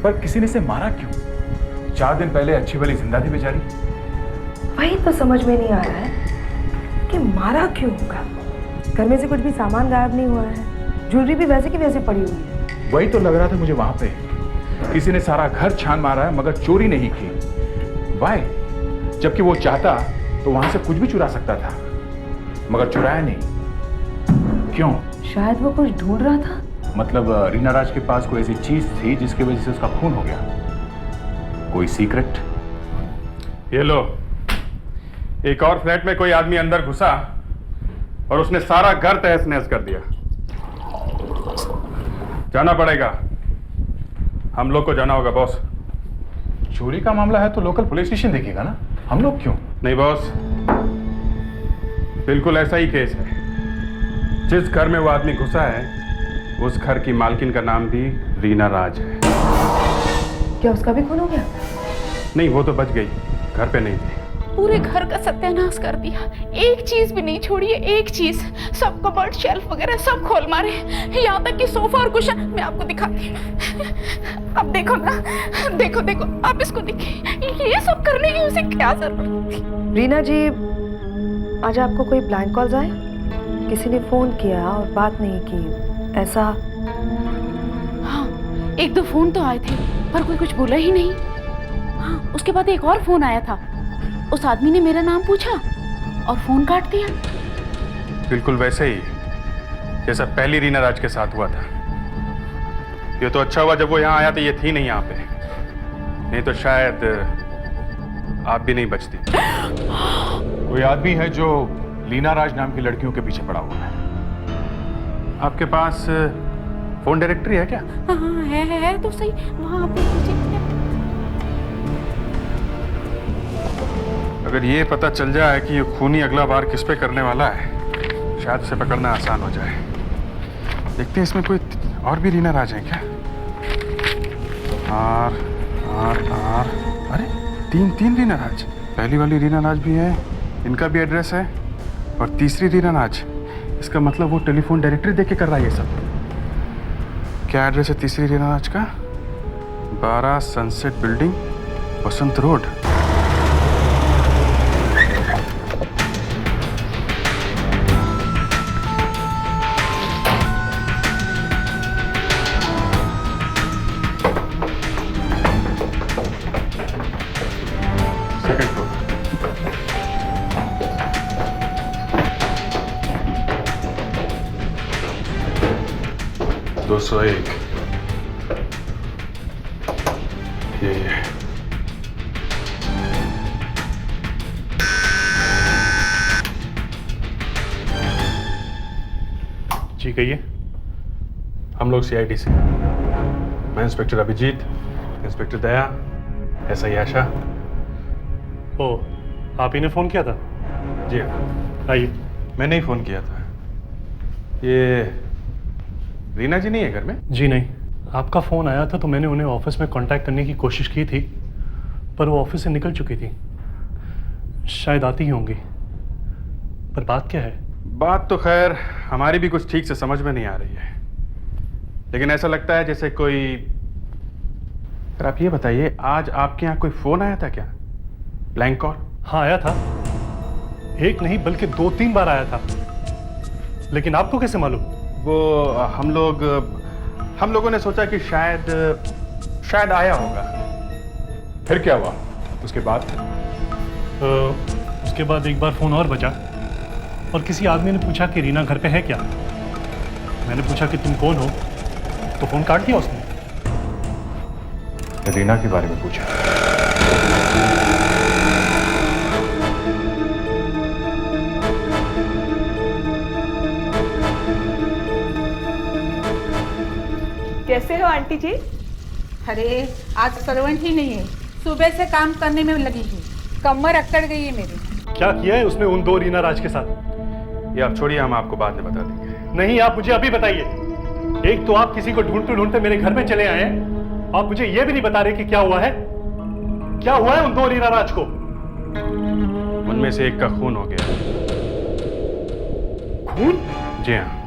पर किसी ने इसे मारा क्यों? 4 दिन पहले अच्छी भली जिंदा थी बेचारी। वही तो समझ में नहीं आ रहा है कि मारा क्यों होगा। घर में से कुछ भी सामान गायब नहीं हुआ है, ज्वेलरी भी वैसे की वैसे पड़ी हुई है। वही तो लग रहा था मुझे, वहां पे किसी ने सारा घर छान मारा है मगर चोरी नहीं की। वाई? जबकि वो चाहता तो वहां से कुछ भी चुरा सकता था, मगर चुराया नहीं। क्यों? शायद वो कुछ ढूंढ रहा था। मतलब रीना राज के पास कोई ऐसी चीज थी जिसकी वजह से उसका खून हो गया? कोई सीक्रेट? ये लो, एक और फ्लैट में कोई आदमी अंदर घुसा और उसने सारा घर तहस नहस कर दिया। जाना पड़ेगा, हम लोग को जाना होगा बॉस। चोरी का मामला है तो लोकल पुलिस स्टेशन देखेगा ना, हम लोग क्यों? नहीं बॉस, बिल्कुल ऐसा ही केस है। जिस घर में वो आदमी घुसा है उस घर की मालकिन का नाम भी रीना राज है। क्या उसका भी खून हो गया? नहीं, वो तो बच गई, घर पे नहीं थी। पूरे घर का सत्यानाश कर दिया, एक चीज भी नहीं छोड़ी है, एक चीज। सब कबर्ड, शेल्फ वगैरह सब खोल मारे, यहाँ तक कि सोफा और कुशन। मैं आपको दिखाती हूँ, अब देखो ना, देखो देखो, आप इसको देखिए, ये सब करने की उसे क्या जरूरत थी? रीना जी, आज आपको कोई ब्लैंक कॉल्स आए? किसी ने फोन किया और बात नहीं की, ऐसा? हाँ, 1-2 फोन तो आए थे पर कोई कुछ बोला ही नहीं। हाँ, उसके बाद एक और फोन आया था, उस आदमी ने मेरा नाम पूछा और फोन काट दिया। बिल्कुल वैसे ही जैसा पहली रीना राज के साथ हुआ था। ये तो अच्छा हुआ जब वो यहाँ आया तो ये थी नहीं यहाँ पे, नहीं तो शायद आप भी नहीं बचती। कोई आदमी है जो लीना राज नाम की लड़कियों के पीछे पड़ा हुआ है। आपके पास फोन डायरेक्टरी है क्या? हाँ है तो सही, वहाँ पे अगर ये पता चल जाए कि ये खूनी अगला बार किस पे करने वाला है, शायद उसे पकड़ना आसान हो जाए। देखते हैं इसमें कोई और भी रीना राज है क्या? आर आर आर, अरे तीन रीना राज। पहली वाली रीना राज भी है, इनका भी एड्रेस है, और तीसरी रीना राज। इसका मतलब वो टेलीफोन डायरेक्टरी देख के कर रहा है ये सब। क्या एड्रेस है तीसरी रीना राज का? 12 सनसेट बिल्डिंग, वसंत रोड। Second floor. दो 201। ये जी कहिए। हम लोग सीआईडी से, मैं इंस्पेक्टर अभिजीत, इंस्पेक्टर दया, एसआई आशा। ओ, आप ही ने फ़ोन किया था? जी हाँ, आइए। मैंने ही फ़ोन किया था। ये रीना जी नहीं है घर में? जी नहीं, आपका फ़ोन आया था तो मैंने उन्हें ऑफिस में कांटेक्ट करने की कोशिश की थी, पर वो ऑफिस से निकल चुकी थी। शायद आती ही होंगी, पर बात क्या है? बात तो खैर हमारी भी कुछ ठीक से समझ में नहीं आ रही है, लेकिन ऐसा लगता है जैसे कोई। पर आप ये बताइए, आज आपके यहाँ कोई फ़ोन आया था क्या? Blank call? हाँ आया था, एक नहीं बल्कि 2-3 बार आया था। लेकिन आपको कैसे मालूम? वो हम लोगों ने सोचा कि शायद आया होगा। फिर क्या हुआ उसके बाद? उसके बाद एक बार फ़ोन और बजा और किसी आदमी ने पूछा कि रीना घर पे है क्या। मैंने पूछा कि तुम कौन हो, तो फ़ोन काट दिया उसने। रीना के बारे में पूछा? कैसे हो आंटी जी? अरे आज सर्वेंट ही नहीं है, सुबह से काम करने में लगी हूँ, कमर अकड़ गई है मेरी। क्या किया है उसने उन 2 रीना राज के साथ? ये आप छोड़िए, हम आपको बाद में बता देंगे। नहीं, आप मुझे अभी बताइए। एक तो आप किसी को ढूंढते ढूंढते मेरे घर में चले आए हैं, आप मुझे ये भी नहीं बता रहे कि क्या हुआ है। क्या हुआ है उन 2 रीना राज को? उनमें से एक का खून हो गया। खून? जी हाँ।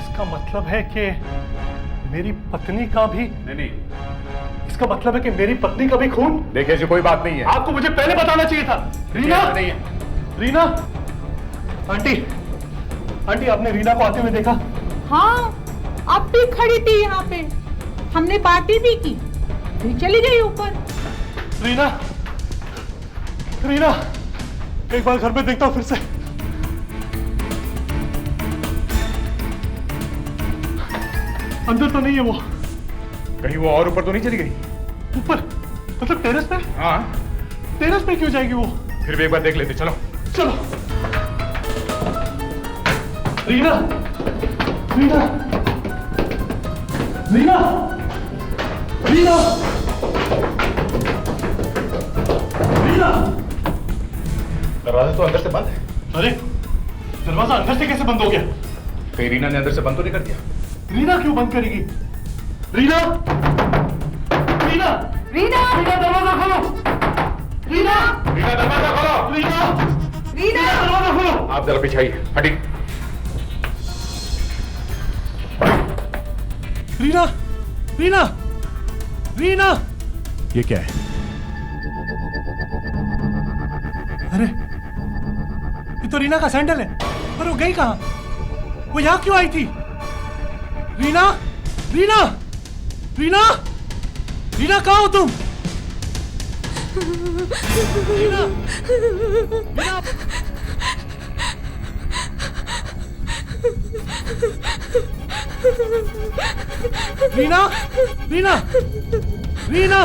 इसका मतलब है कि मेरी पत्नी का भी? नहीं, इसका मतलब है कि मेरी पत्नी का भी खून? देखिए ऐसी कोई बात नहीं है। आपको मुझे पहले बताना चाहिए था। रीना नहीं है। रीना, आंटी आंटी, आपने रीना को आते हुए देखा? हाँ, अब भी खड़ी थी यहाँ पे, हमने पार्टी भी की, फिर चली गई ऊपर। रीना, रीना, एक बार घर में देखता हूँ फिर से। अंदर तो नहीं है वो। कहीं वो और ऊपर तो नहीं चली गई? ऊपर मतलब टेरेस पे? हाँ, टेरेस पे क्यों जाएगी वो? फिर भी एक बार देख लेते, चलो। चलो। रीना, रीना, रीना, रीना, रीना। दरवाजा तो अंदर से बंद है। अरे, दरवाजा अंदर से कैसे बंद हो गया? कहीं रीना ने अंदर से बंद तो नहीं कर दिया? रीना क्यों बंद करेगी? रीना, रीना, रीना, रीना, दरवाजा खोलो। रीना, रीना दरवाजा खोलो। रीना, रीना, दरवाजा खोलो। आप जरा पीछे आइए, हटिए। रीना, रीना, रीना। ये क्या है? अरे, ये तो रीना का सैंडल है। पर वो गई कहाँ? वो यहाँ क्यों आई थी? रीना, रीना, रीना, रीना, कहाँ हो तुम? रीना, रीना। रीना, रीना, रीना।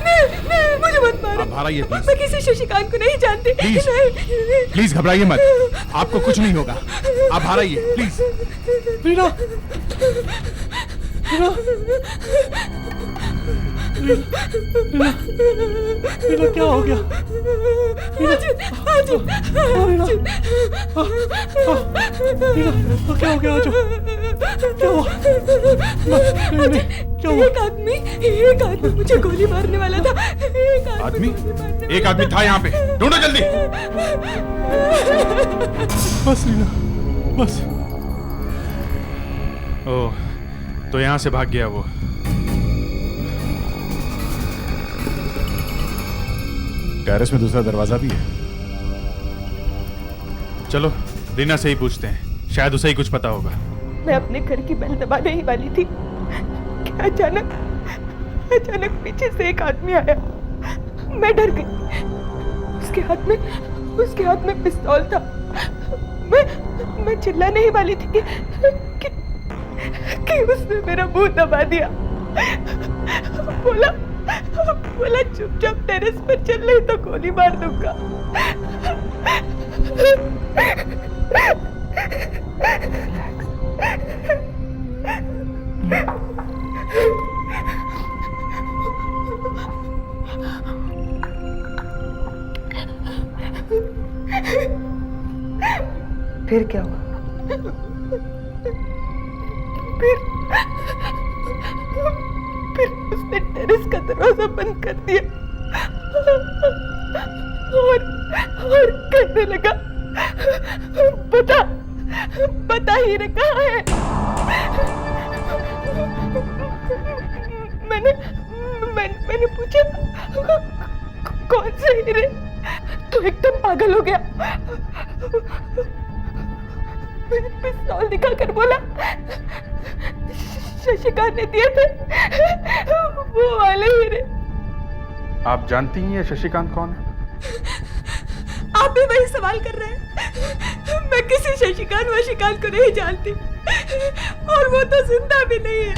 नहीं, मुझे मत मारो। आप बाहर आइए प्लीज। मैं किसी शशिकांत को नहीं जानती। प्लीज। नहीं। प्लीज घबराइए मत, आपको कुछ नहीं होगा। आप बाहर आइए प्लीज। रीना, रीना, रीना, रीना, क्या हो गया? रीना, रीना, रीना, क्या हो गया? आजो, क्या हुआ? नहीं, क्या हुआ? एक आदमी मुझे गोली मारने वाला था। आदमी? एक आदमी था यहाँ पे, ढूंढो जल्दी। बस रीना, बस। ओह, तो यहाँ से भाग गया वो। टेरेस में दूसरा दरवाजा भी है। चलो रीना से ही पूछते हैं, शायद उसे ही कुछ पता होगा। मैं अपने घर की बेल दबाने ही वाली थी कि अचानक पीछे से एक आदमी आया। मैं डर गई। उसके हाथ में पिस्तौल था। मैं चिल्लाने ही वाली थी कि उसने मेरा मुंह दबा दिया। बोला चुपचाप टेरेस पर चल, नहीं तो गोली मार दूंगा। फिर क्या हुआ? फिर उसने टेरेस का दरवाजा बंद कर दिया और कहने लगा, बता हीरे कहाँ है? मैंने पूछा कौन से हीरे? तो एकदम पागल हो गया। मैंने पिस्तौल दिखाकर बोला, शशिकांत ने दिए थे, वो वाले हीरे। आप जानती हैं ये शशिकांत कौन है? आप भी वही सवाल कर रहे हैं। मैं किसी शशिकांत को नहीं जानती, और वो तो जिंदा भी नहीं है।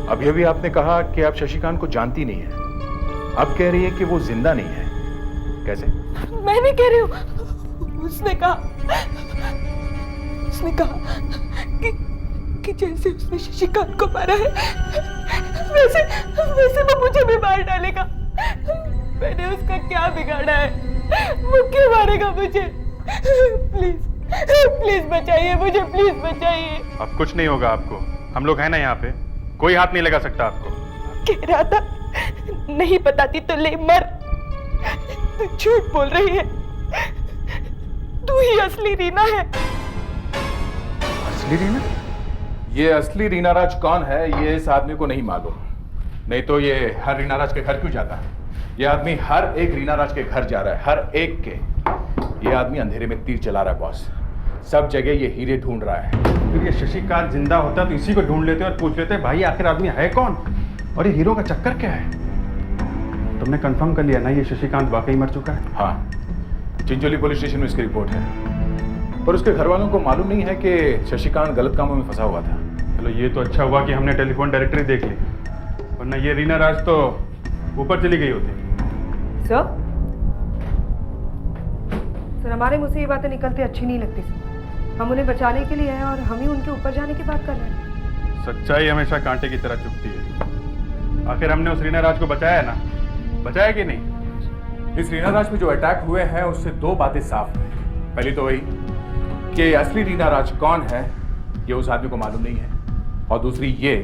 अभी अभी आपने कहा कि आप शशिकांत को जानती नहीं है, अब कह रही है कि वो जिंदा नहीं है। कैसे? मैं नहीं कह रही हूँ। उसने कहा कि जैसे उसने शशिकांत को मारा है, वैसे वो मुझे भी मार डालेगा। मैंने उसका क्या बिगाड़ा है? वो क्यों मारेगा मुझे? प्लीज बचाइए मुझे, प्लीज बचाइए। अब कुछ नहीं होगा आपको, हम लोग हैं ना यहाँ पे, कोई हाथ नहीं लगा सकता आपको। कह रहा था नहीं बताती तो ले मर। तू झूठ बोल रही है, तू ही असली रीना है। असली रीना? ये असली रीना राज कौन है ये इस आदमी को नहीं मालूम, नहीं तो ये हर रीना राज के घर क्यों जाता? ये आदमी हर एक रीना राज के घर जा रहा है, हर एक के। ये आदमी अंधेरे में तीर चला रहा है बॉस, सब जगह ये हीरे ढूंढ रहा है। तो ये शशिकांत जिंदा होता तो इसी को ढूंढ लेते और पूछ लेते भाई आखिर आदमी है कौन और ये हीरो का चक्कर क्या है। तुमने कंफर्म कर लिया ना ये शशिकांत वाकई मर चुका है? हाँ, चिंचोली पुलिस स्टेशन में इसकी रिपोर्ट है, पर उसके घर वालों को मालूम नहीं है कि शशिकांत गलत कामों में फंसा हुआ था। चलो ये तो अच्छा हुआ कि हमने टेलीफोन डायरेक्टरी देख ली, वरना ये रीना राज तो ऊपर चली गई होती। सर हमारे मुंह से ये बातें निकलती अच्छी नहीं लगती सर। हम उन्हें बचाने के लिए हैं और हम ही उनके ऊपर जाने की बात कर रहे हैं। सच्चाई हमेशा कांटे की तरह चुभती है। आखिर हमने उस रीना राज को बचाया ना, बचाया कि नहीं? इस रीना राज पे जो अटैक हुए हैं उससे दो बातें साफ हैं। पहली तो वही कि असली रीना राज कौन है ये उस आदमी को मालूम नहीं है, और दूसरी ये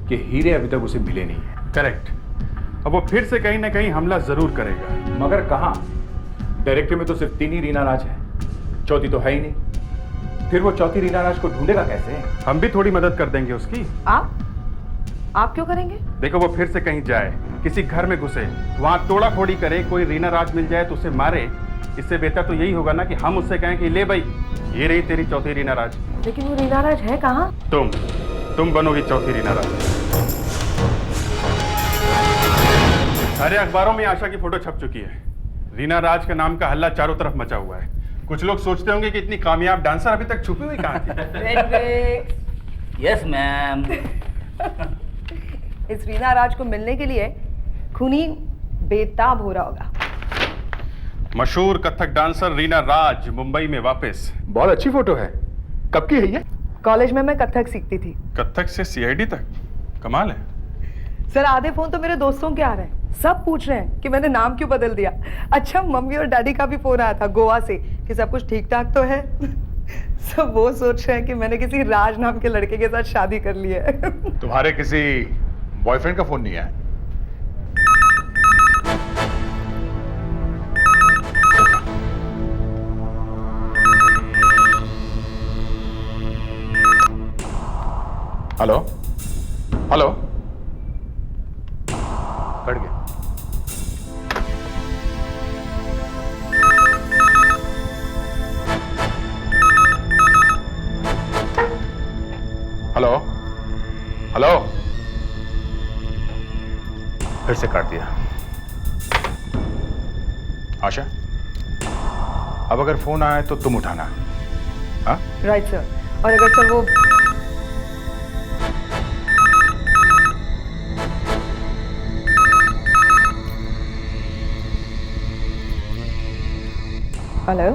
कि हीरे अभी तक उसे मिले नहीं है। करेक्ट। अब वो फिर से कहीं ना कहीं हमला जरूर करेगा, मगर कहाँ? डायरेक्टरी में तो सिर्फ 3 ही रीना राज है, चौथी तो है ही नहीं। फिर वो चौथी रीना राज को ढूंढेगा कैसे? हम भी थोड़ी मदद कर देंगे उसकी। आप क्यों करेंगे? देखो वो फिर से कहीं जाए, किसी घर में घुसे, वहां तोड़ा फोड़ी करे, कोई रीना राज मिल जाए तो उसे मारे। इससे बेहतर तो यही होगा ना कि हम उससे कहें कि ले भाई ये रही तेरी चौथी रीना राज। लेकिन वो रीना राज है कहाँ? तुम बनोगी चौथी रीना राज। सारे अखबारों में आशा की फोटो छप चुकी है। रीना राज के नाम का हल्ला चारों तरफ मचा हुआ है। कुछ लोग सोचते होंगे कि इतनी कामयाब डांसर अभी तक छुपी हुई कहाँ थी? Yes ma'am. इस रीना राज को मिलने के लिए खूनी बेताब हो रहा होगा। मशहूर कथक डांसर रीना राज मुंबई में वापस। बहुत अच्छी फोटो है, कब की है ये? कॉलेज में मैं कथक सीखती थी। कथक से सीआईडी तक, कमाल है। सर आधे फोन तो मेरे दोस्तों के आ रहे हैं, सब पूछ रहे हैं कि मैंने नाम क्यों बदल दिया। अच्छा मम्मी और डैडी का भी फोन आया था गोवा से कि सब कुछ ठीक ठाक तो है। सब वो सोच रहे हैं कि मैंने किसी राज नाम के लड़के के साथ शादी कर ली है। तुम्हारे किसी बॉयफ्रेंड का फोन नहीं आया? हेलो हेलो, कट गया। हेलो हेलो, फिर से काट दिया। आशा, अब अगर फोन आए तो तुम उठाना। हाँ राइट सर। और अगर सर वो हेलो,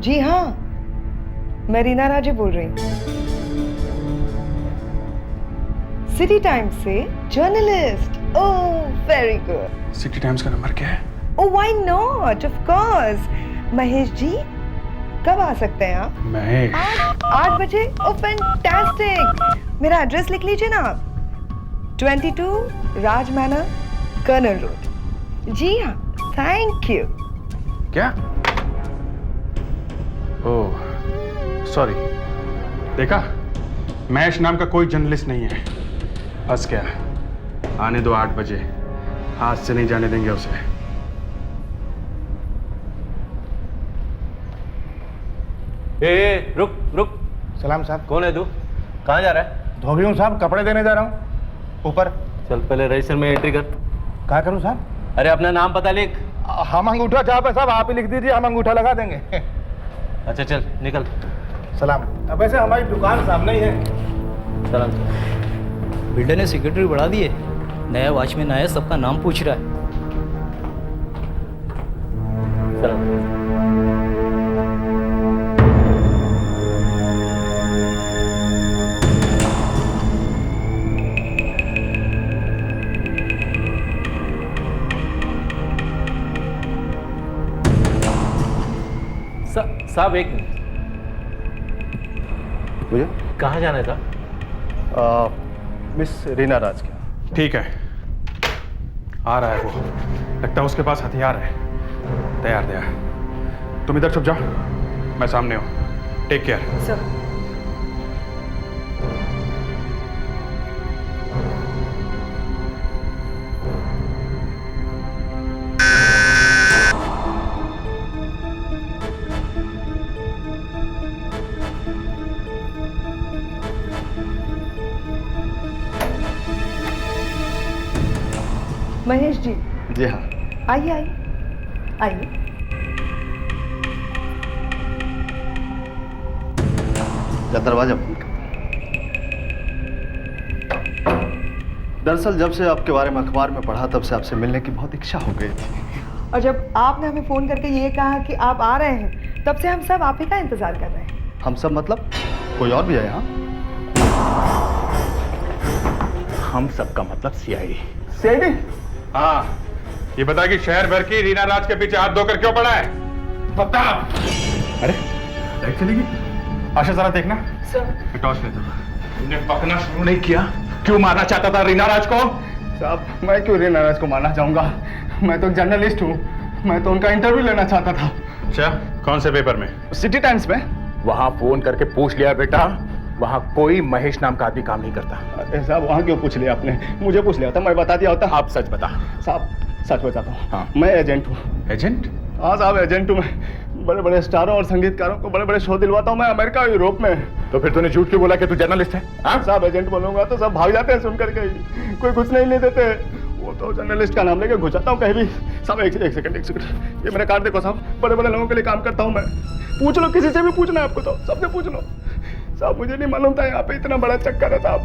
जी हाँ मैं रीना राजे बोल रही हूँ, सिटी टाइम्स से journalist. Oh very good. City Times का नंबर क्या है? Oh why not, of course. Mahesh ji कब आ सकते हैं आप? महेश 8 बजे। Oh fantastic. मेरा एड्रेस लिख लीजिए ना आप, 22 राज मैनर, कर्नल रोड। जी हाँ, थैंक यू। क्या? Oh sorry. देखा, महेश नाम का कोई जर्नलिस्ट नहीं है। बस क्या, आने दो 8 बजे, हाथ से नहीं जाने देंगे उसे। ए रुक रुक। सलाम साहब। कौन है तू? कहाँ जा रहा है? धोबी हूँ साहब, कपड़े देने जा रहा हूँ ऊपर। चल पहले रजिस्टर में एंट्री कर। क्या करूँ साहब? अरे अपना नाम पता लिख। हम अंगूठा जहाँ पे साहब आप ही लिख दीजिए, हम अंगूठा लगा देंगे। अच्छा चल निकल। सलाम। अब वैसे हमारी दुकान सामने ही है। सलाम। बिल्डर ने सिक्योरिटी बढ़ा दी है, नया वॉचमैन आया, सबका नाम पूछ रहा है। सलाम। साहब एक मिनट, भैया कहाँ जाना था? मिस रीना राज के। ठीक है, आ रहा है वो। लगता है उसके पास हथियार है। तैयार तैयार। तुम इधर छुप जाओ, मैं सामने हूँ। Take care. Sir Mahesh ji. जी हाँ। आइए आइए आइए। दरवाजा बंद कर। दरअसल जब से आपके बारे में अखबार में पढ़ा तब से आपसे मिलने की बहुत इच्छा हो गई थी। और जब आपने हमें फोन करके ये कहा कि आप आ रहे हैं, तब से हम सब आप ही का इंतजार कर रहे हैं। हम सब मतलब कोई और भी है यहाँ? हम सबका मतलब सीआईडी। सीआईडी? हाँ, ये बता कि शहर भर की रीना राज के पीछे हाथ धोकर क्यों पड़ा है? बता। अरे लाइट चली गई। आशा जरा देखना। सर टॉर्च ले दो। तुमने पकना शुरू नहीं किया? क्यों मारना चाहता था रीना राज को? साहब, मैं क्यों रीना राज को मारना चाहूंगा? मैं तो जर्नलिस्ट हूँ, मैं तो उनका इंटरव्यू लेना चाहता था। अच्छा, कौन से पेपर में? सिटी टाइम्स में। वहां फोन करके पूछ लिया बेटा, वहां कोई महेश नाम का आदमी काम नहीं करता। अरे साहब, वहाँ क्यों पूछ लिया आपने? मुझे पूछ लिया था, मैं बता दिया होता। आप सच बता। साहब सच बताता हूँ। हाँ। मैं एजेंट हूँ। एजेंट? हाँ साहब, एजेंट हूँ मैं। बड़े बड़े स्टारों और संगीतकारों को बड़े बड़े शो दिलवाता हूँ मैं, अमेरिका और यूरोप में। तो फिर तूने झूठ क्यों बोला कि तू जर्नलिस्ट है? हाँ साहब, एजेंट बोलूंगा तो सब भाग जाते हैं सुन करके ही, कोई कुछ नहीं ले देते। वो तो जर्नलिस्ट का नाम लेके घुस जाता हूँ कहीं भी। साहब एक सेकंड। ये मेरा कार्ड देखो साहब, बड़े बड़े लोगों के लिए काम करता हूँ मैं। पूछ लो, किसी से भी पूछना है आपको तो, सबसे पूछ लो। साहब मुझे नहीं मालूम था यहाँ पे इतना बड़ा चक्कर है साहब।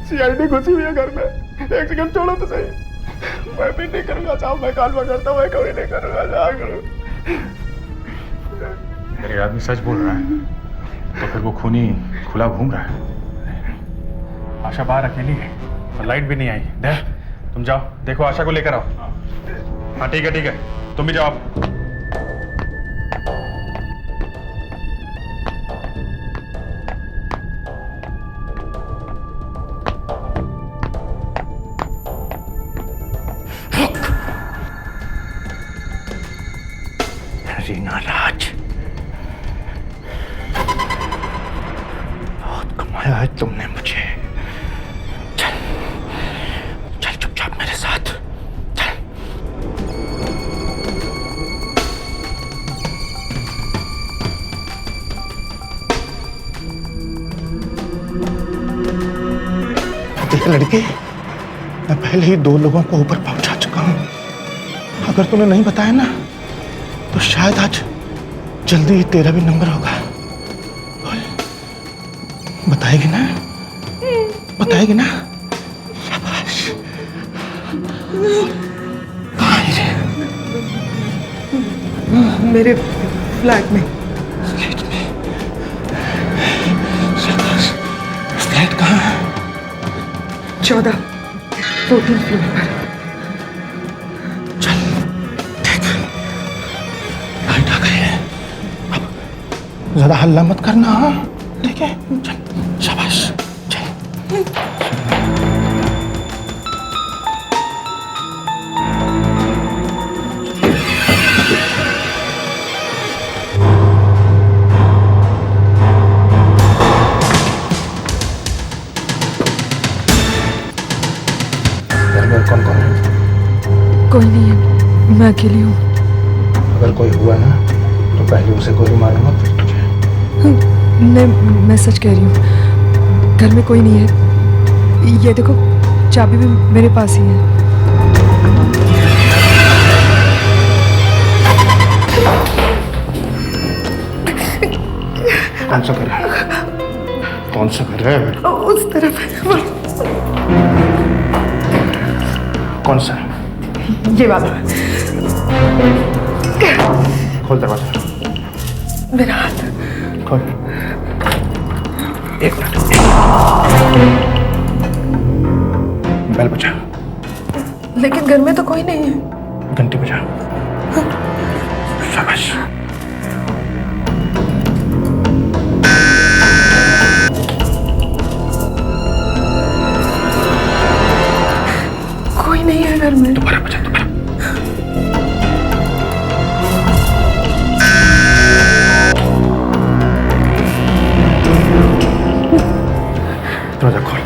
सीआईडी घुसी हुई है घर में। एक सेकंड छोड़ो तो सही। मैं भी नहीं करूँगा साहब, मैं काल करता हूँ, मैं कभी नहीं करूँगा। जा करूँ। मेरे आदमी सच बोल रहा है तो फिर वो खूनी खुला घूम रहा है। आशा बाहर अकेली है और लाइट भी नहीं आई। देख, तुम जाओ देखो, आशा को लेकर आओ। हाँ ठीक है, तुम भी जाओ। रीना राज, बहुत कमाया है तुमने मुझे। चल चल चुपचाप मेरे साथ चल। देख लड़के, मैं पहले ही 2 लोगों को ऊपर पहुंचा चुका हूं। अगर तूने नहीं बताया ना तो शायद आज जल्दी ही तेरा भी नंबर होगा। बोल, बताएगी ना? बताएगी ना? शाबाश। कहाँ है रे? मेरे फ्लैट में। फ्लैट में? शाबाश। फ्लैट कहाँ है? 14 फ्लोर पर। चल देख, लाइट आ गई है। अब ज्यादा हल्ला मत करना, हाँ? ठीक है, चल। शाबाश, चल। कौन कौन है? कोई नहीं है, मैं अकेली हूँ। अगर कोई हुआ ना तो पहले उसे गोली मारूंगा फिर तुझे। नहीं, मैं सच कह रही हूँ, घर में कोई नहीं है। ये देखो, चाबी भी मेरे पास ही है। कौन सा घर है? कौन सा घर है? उस तरफ है। कौन सा? ये वाला। खोल दरवाजा। मेरा हाथ। खोल। एक मिनट। बेल बजा। लेकिन घर में तो कोई नहीं है। घंटी बजा। शाबाश। नहीं है घर में। दोबारा बजा, दोबारा। दरवाजा खोल।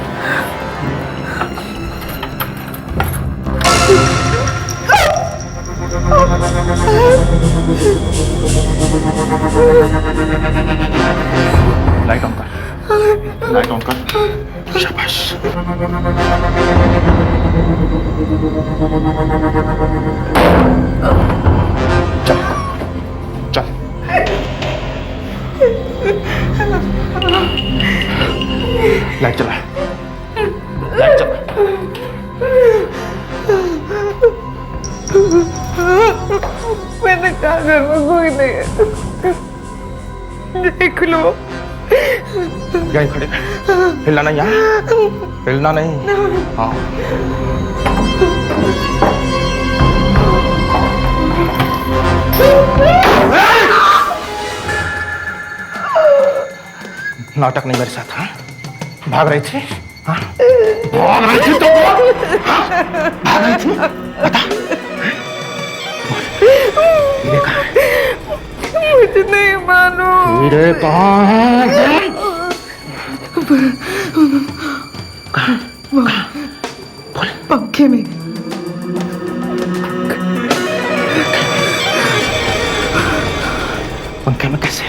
लाइट ऑन कर, लाइट ऑन कर। शाबाश। चल चल। लाइट चला, लाइट चला। मैंने कहा घर में कोई नहीं है, देख लो। यहीं खड़े, हिलना नहीं, यहाँ हिलना नहीं। हाँ नाटक नहीं मेरे साथ। हाँ भाग रही थी, हाँ भाग रही थी तो बोल। हाँ? भाग रही थी, बता। हीरे कहाँ है? मुझे नहीं मालूम। हीरे कहाँ है? कहाँ? बोल। पंखे में। पंखे में कैसे?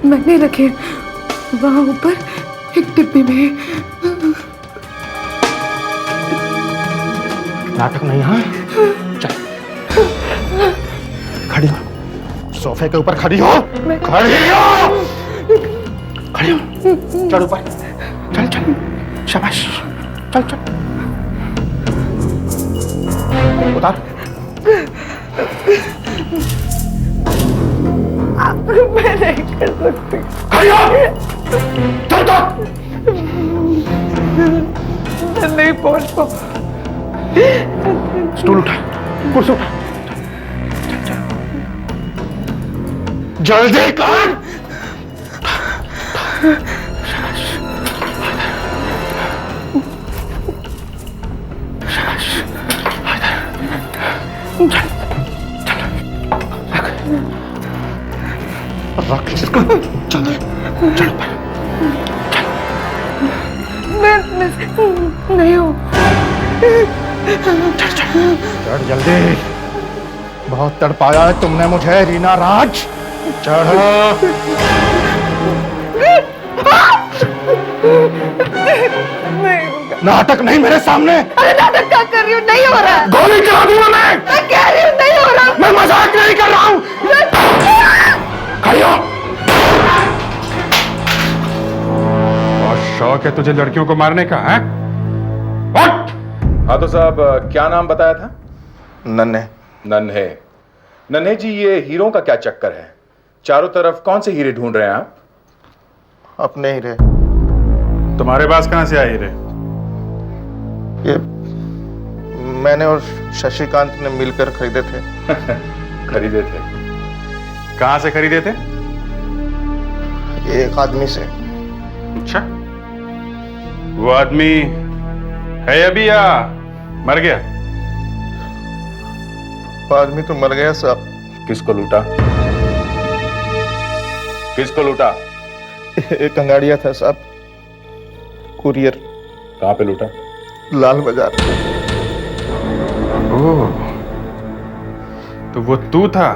मैंने रखे वहाँ ऊपर एक डिब्बे में। नाटक नहीं। हाँ चल, खड़ी हो, सोफे के ऊपर खड़ी हो, खड़ी हो, खड़ी हो। चल ऊपर, चल चल, शाबाश, चल चल। उतार। मैं नहीं कर सकती। खड़ी हो, चल चल। मैं नहीं पहुंच पाऊँ। स्टूल उठा, कुर्सी उठा, जल्दी कर। शाबाश, शाबाश, चल चल, रख इसको, चल चल ऊपर, मैं नहीं हूँ। चल चल, चढ़ जल्दी। बहुत तड़पाया है तुमने मुझे रीना राज। चढ़ो। नाटक नहीं मेरे सामने। अरे नाटक क्या कर रही हूँ? नहीं हो रहा है। गोली चला दूंगा मैं कह रही हूँ नहीं हो रहा। मैं मजाक नहीं कर रहा हूँ। खड़ी हो। बहुत शौक है तुझे लड़कियों को मारने का, है? हाँ तो साहब, क्या नाम बताया था? नन्हे। नन्हे। नन्हे जी, ये हीरों का क्या चक्कर है? चारों तरफ कौन से हीरे ढूंढ रहे हैं आप? अपने हीरे। तुम्हारे पास कहां से आए हीरे? ये मैंने और शशिकांत ने मिलकर खरीदे थे। खरीदे थे? कहां से खरीदे थे? एक आदमी से। अच्छा, वो आदमी है अभी या मर गया? वो आदमी तो मर गया साहब। किसको लूटा? किसको लूटा? एक अंगाड़िया था साहब, कुरियर। कहां पे लूटा? लाल बाजार। ओह, तो वो तू था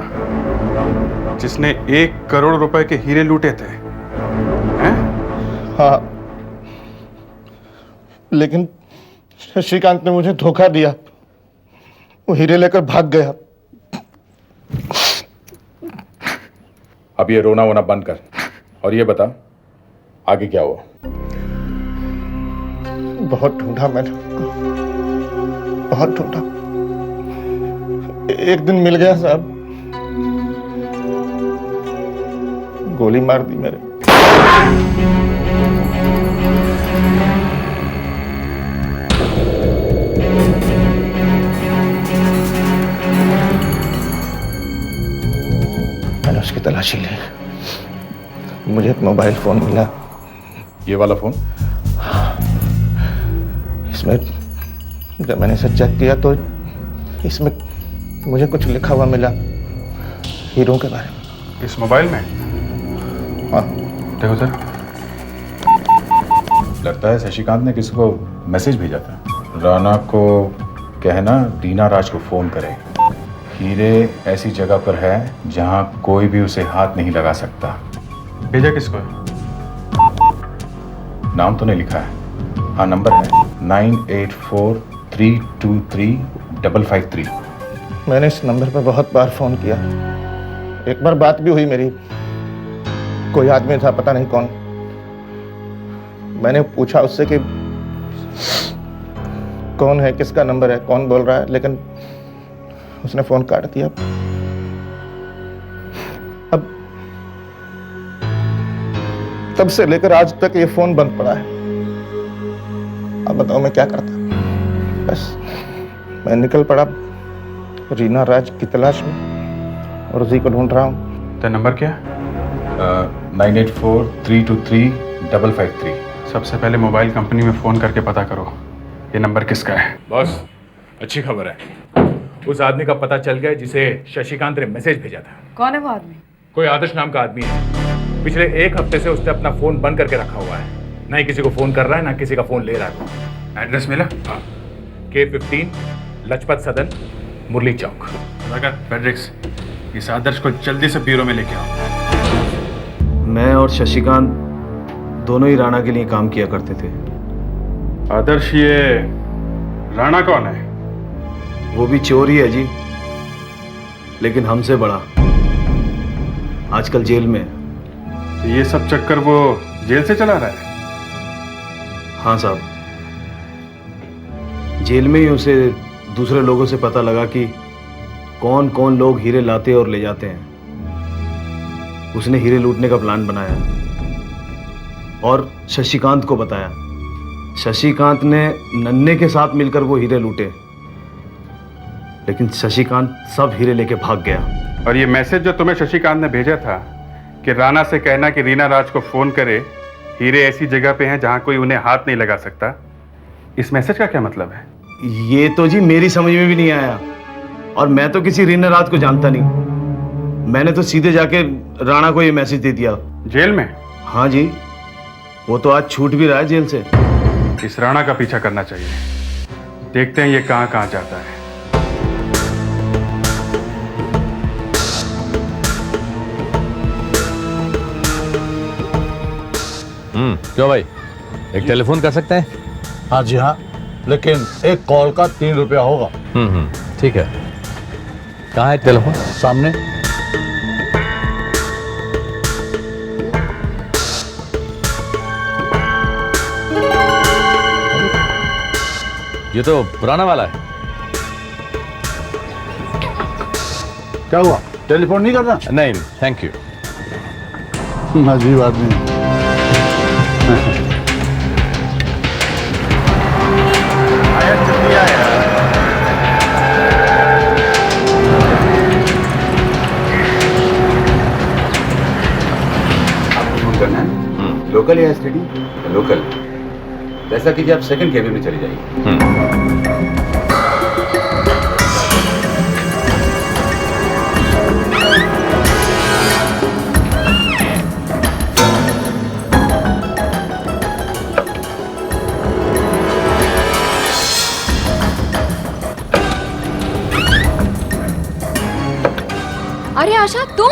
जिसने 1 करोड़ रुपए के हीरे लूटे थे, हैं? हाँ, लेकिन शशिकांत ने मुझे धोखा दिया। वो हीरे लेकर भाग गया। अब ये रोना वोना बंद कर और ये बता आगे क्या हुआ? बहुत ढूंढा मैंने, बहुत ढूंढा। एक दिन मिल गया साहब, गोली मार दी मेरे। मैंने उसकी तलाशी ली, मुझे एक मोबाइल फोन मिला। ये वाला फोन? इसमें जब मैंने इसे चेक किया तो इसमें मुझे कुछ लिखा हुआ मिला हीरो के बारे में। इस मोबाइल में? हाँ। देखो सर। लगता है शशिकांत ने किसी को मैसेज भेजा था। राणा को कहना रीना राज को फोन करे। हीरे ऐसी जगह पर है जहां कोई भी उसे हाथ नहीं लगा सकता। भेजा किसको है? नाम तो नहीं लिखा है। हाँ, नंबर है 9843235553। मैंने इस नंबर पर बहुत बार फोन किया। एक बार बात भी हुई मेरी। कोई आदमी था, पता नहीं कौन। मैंने पूछा उससे कि कौन है, किसका नंबर है, कौन बोल रहा है, लेकिन उसने फोन काट दिया। अब तब से लेकर आज तक ये फोन बंद पड़ा है। अब बताओ मैं क्या करता। बस मैं निकल पड़ा रीना राज की तलाश में और उसी को ढूंढ रहा हूँ। तेरा नंबर क्या है? 9843235553। सबसे पहले मोबाइल कंपनी में फ़ोन करके पता करो ये नंबर किसका है। बॉस, अच्छी खबर है। उस आदमी का पता चल गया जिसे शशिकांत ने मैसेज भेजा था। कौन है वो आदमी? कोई आदर्श नाम का आदमी है। पिछले 1 हफ्ते से उसने अपना फोन बंद करके रखा हुआ है। ना ही किसी को फोन कर रहा है, ना किसी का फोन ले रहा है। एड्रेस मिला? हाँ, K15 लजपत सदन, मुरली चौक। फेडरिक्स, इस आदर्श को जल्दी से ब्यूरो में लेके आओ। मैं और शशिकांत दोनों ही राणा के लिए काम किया करते थे। आदर्श, ये राणा कौन है? वो भी चोर ही है जी, लेकिन हमसे बड़ा। आजकल जेल में। तो ये सब चक्कर वो जेल से चला रहा है? हाँ साहब, जेल में ही उसे दूसरे लोगों से पता लगा कि कौन कौन लोग हीरे लाते और ले जाते हैं। उसने हीरे लूटने का प्लान बनाया और शशिकांत को बताया। शशिकांत ने नन्हे के साथ मिलकर वो हीरे लूटे, लेकिन शशिकांत सब हीरे लेके भाग गया। और ये मैसेज जो तुम्हें शशिकांत ने भेजा था कि राणा से कहना कि रीना राज को फोन करे, हीरे ऐसी जगह पे हैं जहां कोई उन्हें हाथ नहीं लगा सकता, इस मैसेज का क्या मतलब है? ये तो जी मेरी समझ में भी नहीं आया, और मैं तो किसी रीना राज को जानता नहीं। मैंने तो सीधे जाके राणा को ये मैसेज दे दिया। जेल में? हाँ जी, वो तो आज छूट भी रहा है जेल से। इस राणा का पीछा करना चाहिए। देखते हैं ये कहां कहां जाता है। क्यों भाई, एक टेलीफोन कर सकते हैं? हाँ जी हाँ, लेकिन एक कॉल का 3 रुपया होगा। ठीक है। कहाँ है टेलीफोन? सामने। ये तो पुराना वाला है। क्या हुआ, टेलीफोन नहीं करना? नहीं, थैंक यू। अजीब आदमी। आया, जल्दी आया। आपको फोन करना है? लोकल या एसटीडी? लोकल। ऐसा कीजिए, आप सेकंड केबिन में चली जाइए। अरे आशा, तुम?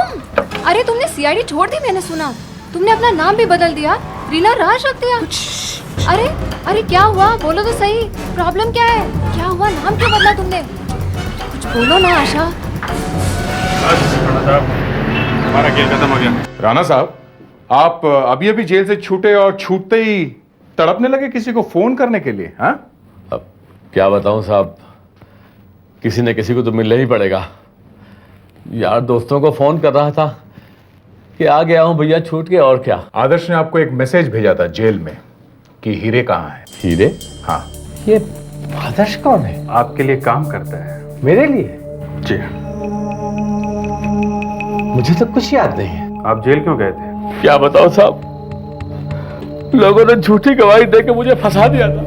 अरे तुमने सीआईडी छोड़ दी, मैंने सुना। तुमने अपना नाम भी बदल दिया, रीना राज रख दिया। अरे अरे क्या हुआ, बोलो तो सही। प्रॉब्लम क्या है? क्या हुआ, नाम क्यों बदला तुमने? कुछ बोलो ना आशा। हमारा खेल खत्म हो गया। राणा साहब, आप अभी अभी जेल से छूटे और छूटते ही तड़पने लगे किसी को फोन करने के लिए। हाँ, अब क्या बताऊं साहब, किसी न किसी को तो मिलना ही पड़ेगा। यार दोस्तों को फोन कर रहा था कि आ गया हूं भैया छूट के, और क्या। आदर्श ने आपको एक मैसेज भेजा था जेल में कि हीरे कहाँ है। हीरे? हाँ। ये आदर्श कौन है? आपके लिए काम करता है। मेरे लिए? जी। मुझे तो कुछ याद नहीं है। आप जेल क्यों गए थे? क्या बताओ साहब, लोगों ने झूठी गवाही देकर मुझे फंसा दिया था।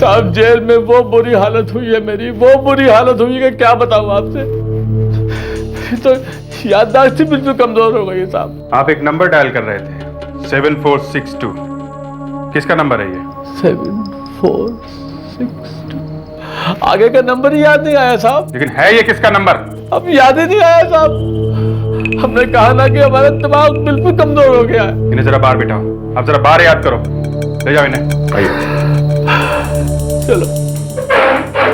साहब जेल में वो बुरी हालत हुई है मेरी, वो बुरी हालत हुई है कि क्या बताऊं आपसे। तो याददाश्त ही बिल्कुल कमजोर हो गई है साहब। आप एक नंबर डायल कर रहे थे 7462, किसका नंबर है ये? 7462 आगे का नंबर ही याद नहीं आया साहब। लेकिन है ये किसका नंबर? अब याद ही नहीं आया साहब। हमने कहा ना कि हमारा दिमाग बिल्कुल कमजोर हो गया है। इन्हें जरा बाहर बिठाओ, आप जरा बाहर याद करो, ले जाओ इन्हें। आइए। चलो।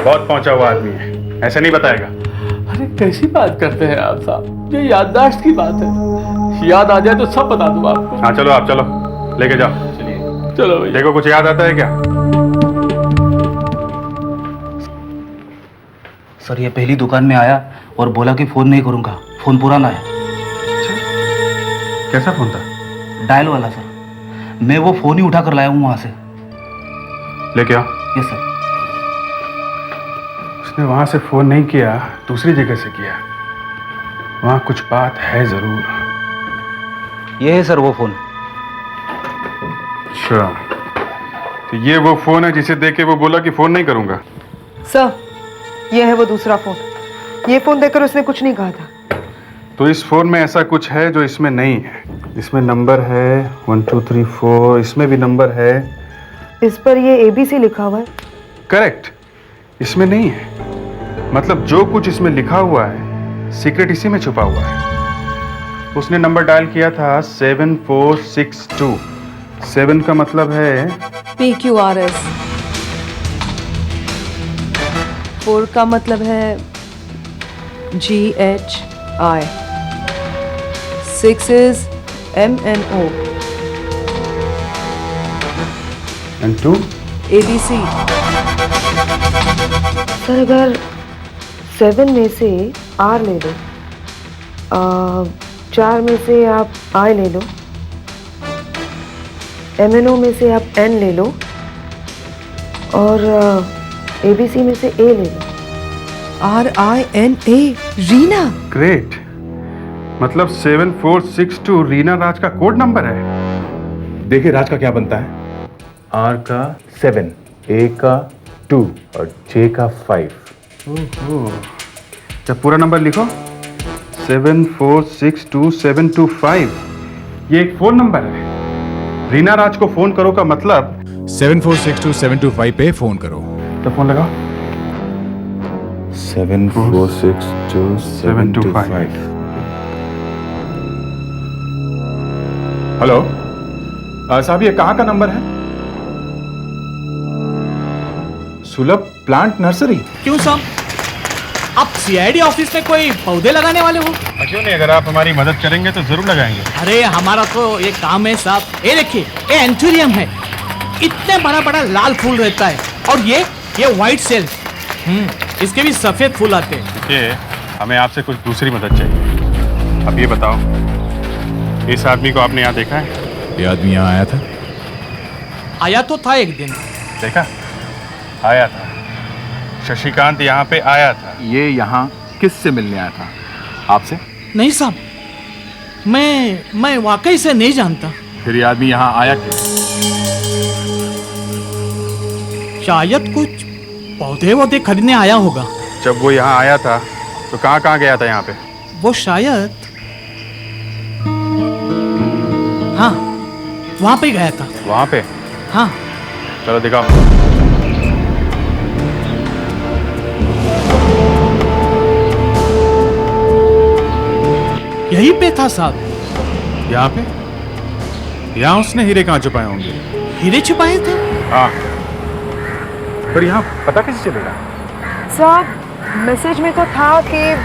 बहुत पहुंचा हुआ आदमी है, ऐसे नहीं बताएगा। अरे कैसी बात करते हैं आप साहब, ये याददाश्त की बात है, याद आ जाए तो सब बता दूं आपको। हाँ चलो, आप चलो, लेके जाओ। चलिए चलो भैया। देखो कुछ याद आता है क्या? सर ये पहली दुकान में आया और बोला कि फोन नहीं करूंगा, फोन पुराना है। कैसा फोन था? डायल वाला सर, मैं वो फोन ही उठा कर लाया हूँ वहां से। लेके आओ। Yes sir. उसने वहां से फोन नहीं किया, दूसरी जगह से किया। वहां कुछ बात है जरूर। ये है सर वो फोन। अच्छा, तो ये वो फोन है जिसे देख के वो बोला कि फोन नहीं करूंगा। सर ये है वो दूसरा फोन, ये फोन देखकर उसने कुछ नहीं कहा था। तो इस फोन में ऐसा कुछ है जो इसमें नहीं है। इसमें नंबर है 1 2 3 4, इसमें भी नंबर है। इस पर ये ABC लिखा हुआ है। करेक्ट, इसमें नहीं है। मतलब जो कुछ इसमें लिखा हुआ है सीक्रेट इसी में छुपा हुआ है। उसने नंबर डायल किया था 7462। 7 का मतलब है PQRS, 4 का मतलब है GHI, 6 is MNO, and 2 ABC। Sir अगर 7 में से R ले लो, 4 में से आप I ले लो, MNO में से आप N ले लो और ABC में से A ले लो। RINA, रीना। ग्रेट, मतलब 7462 रीना राज का कोड नंबर है। देखिए राज का क्या बनता है। R का 7, A का 2 और J का 5। ओहो, जब पूरा नंबर लिखो 74627225। ये एक फोन नंबर है। रीना राज को फोन करो का मतलब 7462-725 पे फोन करो। तो फोन लगाओ। 7462-725। हेलो साहब, ये कहाँ का नंबर है? सुलभ प्लांट नर्सरी। क्यों साहब, आप CID ऑफिस में कोई पौधे लगाने वाले हो? क्यों नहीं, अगर आप हमारी मदद करेंगे तो जरूर लगाएंगे। अरे हमारा तो ये काम है साहब। ये देखिए, ये एंथुरियम है, इतने बड़ा बड़ा लाल फूल रहता है। और ये व्हाइट सेल, इसके भी सफेद फूल आते हैं। देखिए, हमें आपसे कुछ दूसरी मदद चाहिए। अब ये बताओ, इस आदमी को आपने यहाँ देखा है? ये आदमी यहाँ आया था? आया तो था एक दिन। देखा, आया था। शशिकांत यहाँ पे आया था। ये यहाँ किससे मिलने आया था? आपसे? नहीं साहब, मैं वाकई से नहीं जानता। फिर ये आदमी यहाँ आया क्यों? शायद कुछ पौधे वौधे खरीदने आया होगा। जब वो यहाँ आया था तो कहाँ कहाँ गया था यहाँ पे? वो शायद हाँ वहां पे गया था। वहाँ पे? हाँ। चलो दिखाओ। यहीं पे था साहब। यहाँ पे? यहाँ उसने हीरे कहाँ छुपाए होंगे? हीरे छुपाए थे? हाँ। पर यहाँ पता कैसे चलेगा? साहब मैसेज में तो था कि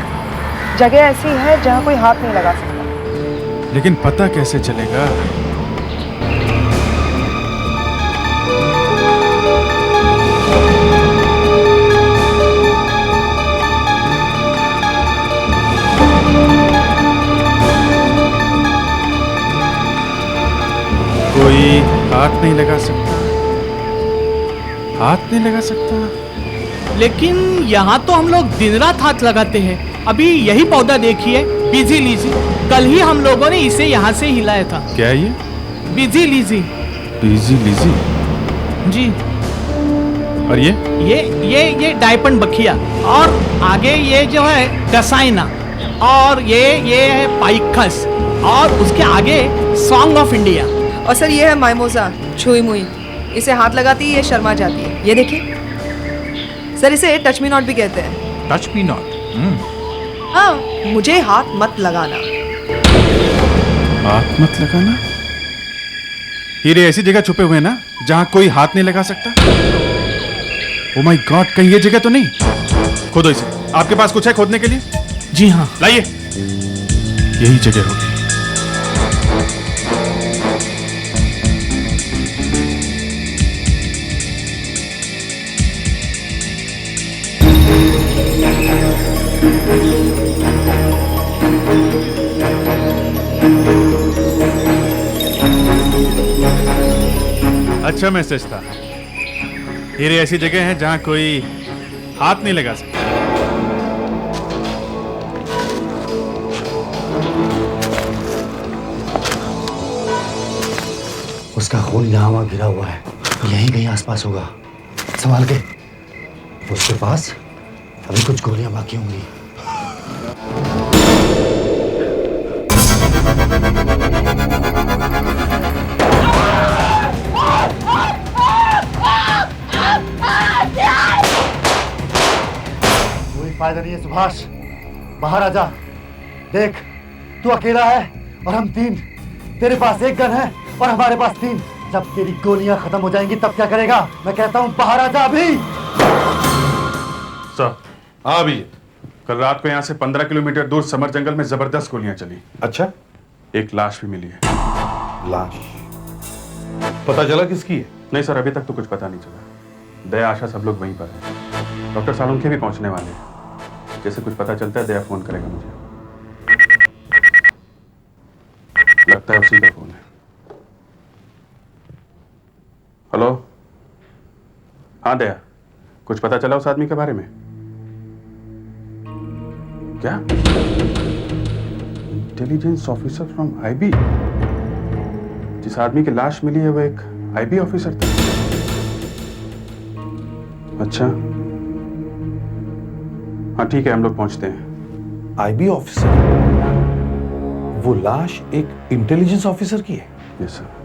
जगह ऐसी है जहाँ कोई हाथ नहीं लगा सकता। लेकिन पता कैसे चलेगा? कोई हाथ नहीं लगा सकता, हाथ नहीं लगा सकता। लेकिन यहाँ तो हम लोग दिन रात हाथ लगाते हैं। अभी यही पौधा देखिए, बिजी लीजी। कल ही हम लोगों ने इसे यहाँ से हिलाया था। क्या है ये? बिजी लीजी। बिजी लीजी? जी। और ये डायपन बखिया, और आगे ये जो है डसाइना, और ये है पाइकस, और उसके आगे सॉन्ग ऑफ इंडिया। और सर ये है माइमोजा, छुई मुई। इसे हाथ लगाती है ये शर्मा जाती है। ये देखिए सर, इसे टच मी नॉट भी कहते हैं। Touch me not? हाँ, मुझे हाथ मत लगाना। हाथ मत लगाना? हीरे ऐसी जगह छुपे हुए हैं ना जहां कोई हाथ नहीं लगा सकता। ओ माय गॉड, कहीं ये जगह तो नहीं? खोदो इसे। आपके पास कुछ है खोदने के लिए? जी हाँ, लाइए। यही जगह होगी। अच्छा मैसेज था। हीरे ऐसी जगह है जहां कोई हाथ नहीं लगा सकता। उसका खून यहाँ वहाँ गिरा हुआ है, यहीं कहीं आसपास होगा। संभाल के। उसके पास अभी कुछ गोलियां बाकी होंगी। कोई फायदा नहीं है सुभाष, बाहर आजा। देख, तू अकेला है और हम तीन। तेरे पास एक गन है और हमारे पास तीन। जब तेरी गोलियां खत्म हो जाएंगी तब क्या करेगा? मैं कहता हूं बाहर आजा अभी। सर, हाँ अभी कल रात को यहाँ से 15 किलोमीटर दूर समर जंगल में जबरदस्त गोलियां चली। अच्छा, एक लाश भी मिली है। लाश? पता चला किसकी है? नहीं सर, अभी तक तो कुछ पता नहीं चला। दया, आशा सब लोग वहीं पर है। डॉक्टर सालुंखे भी पहुंचने वाले हैं। जैसे कुछ पता चलता है दया फोन करेगा मुझे। लगता है उसी का फोन है। हेलो, हाँ दया, कुछ पता चला उस आदमी के बारे में? क्या? Intelligence officer from IB? जिस आदमी की लाश मिली है वो एक आईबी ऑफिसर था। अच्छा, हाँ ठीक है, हम लोग पहुंचते हैं। IB officer? वो लाश एक इंटेलिजेंस ऑफिसर की है? Yes sir.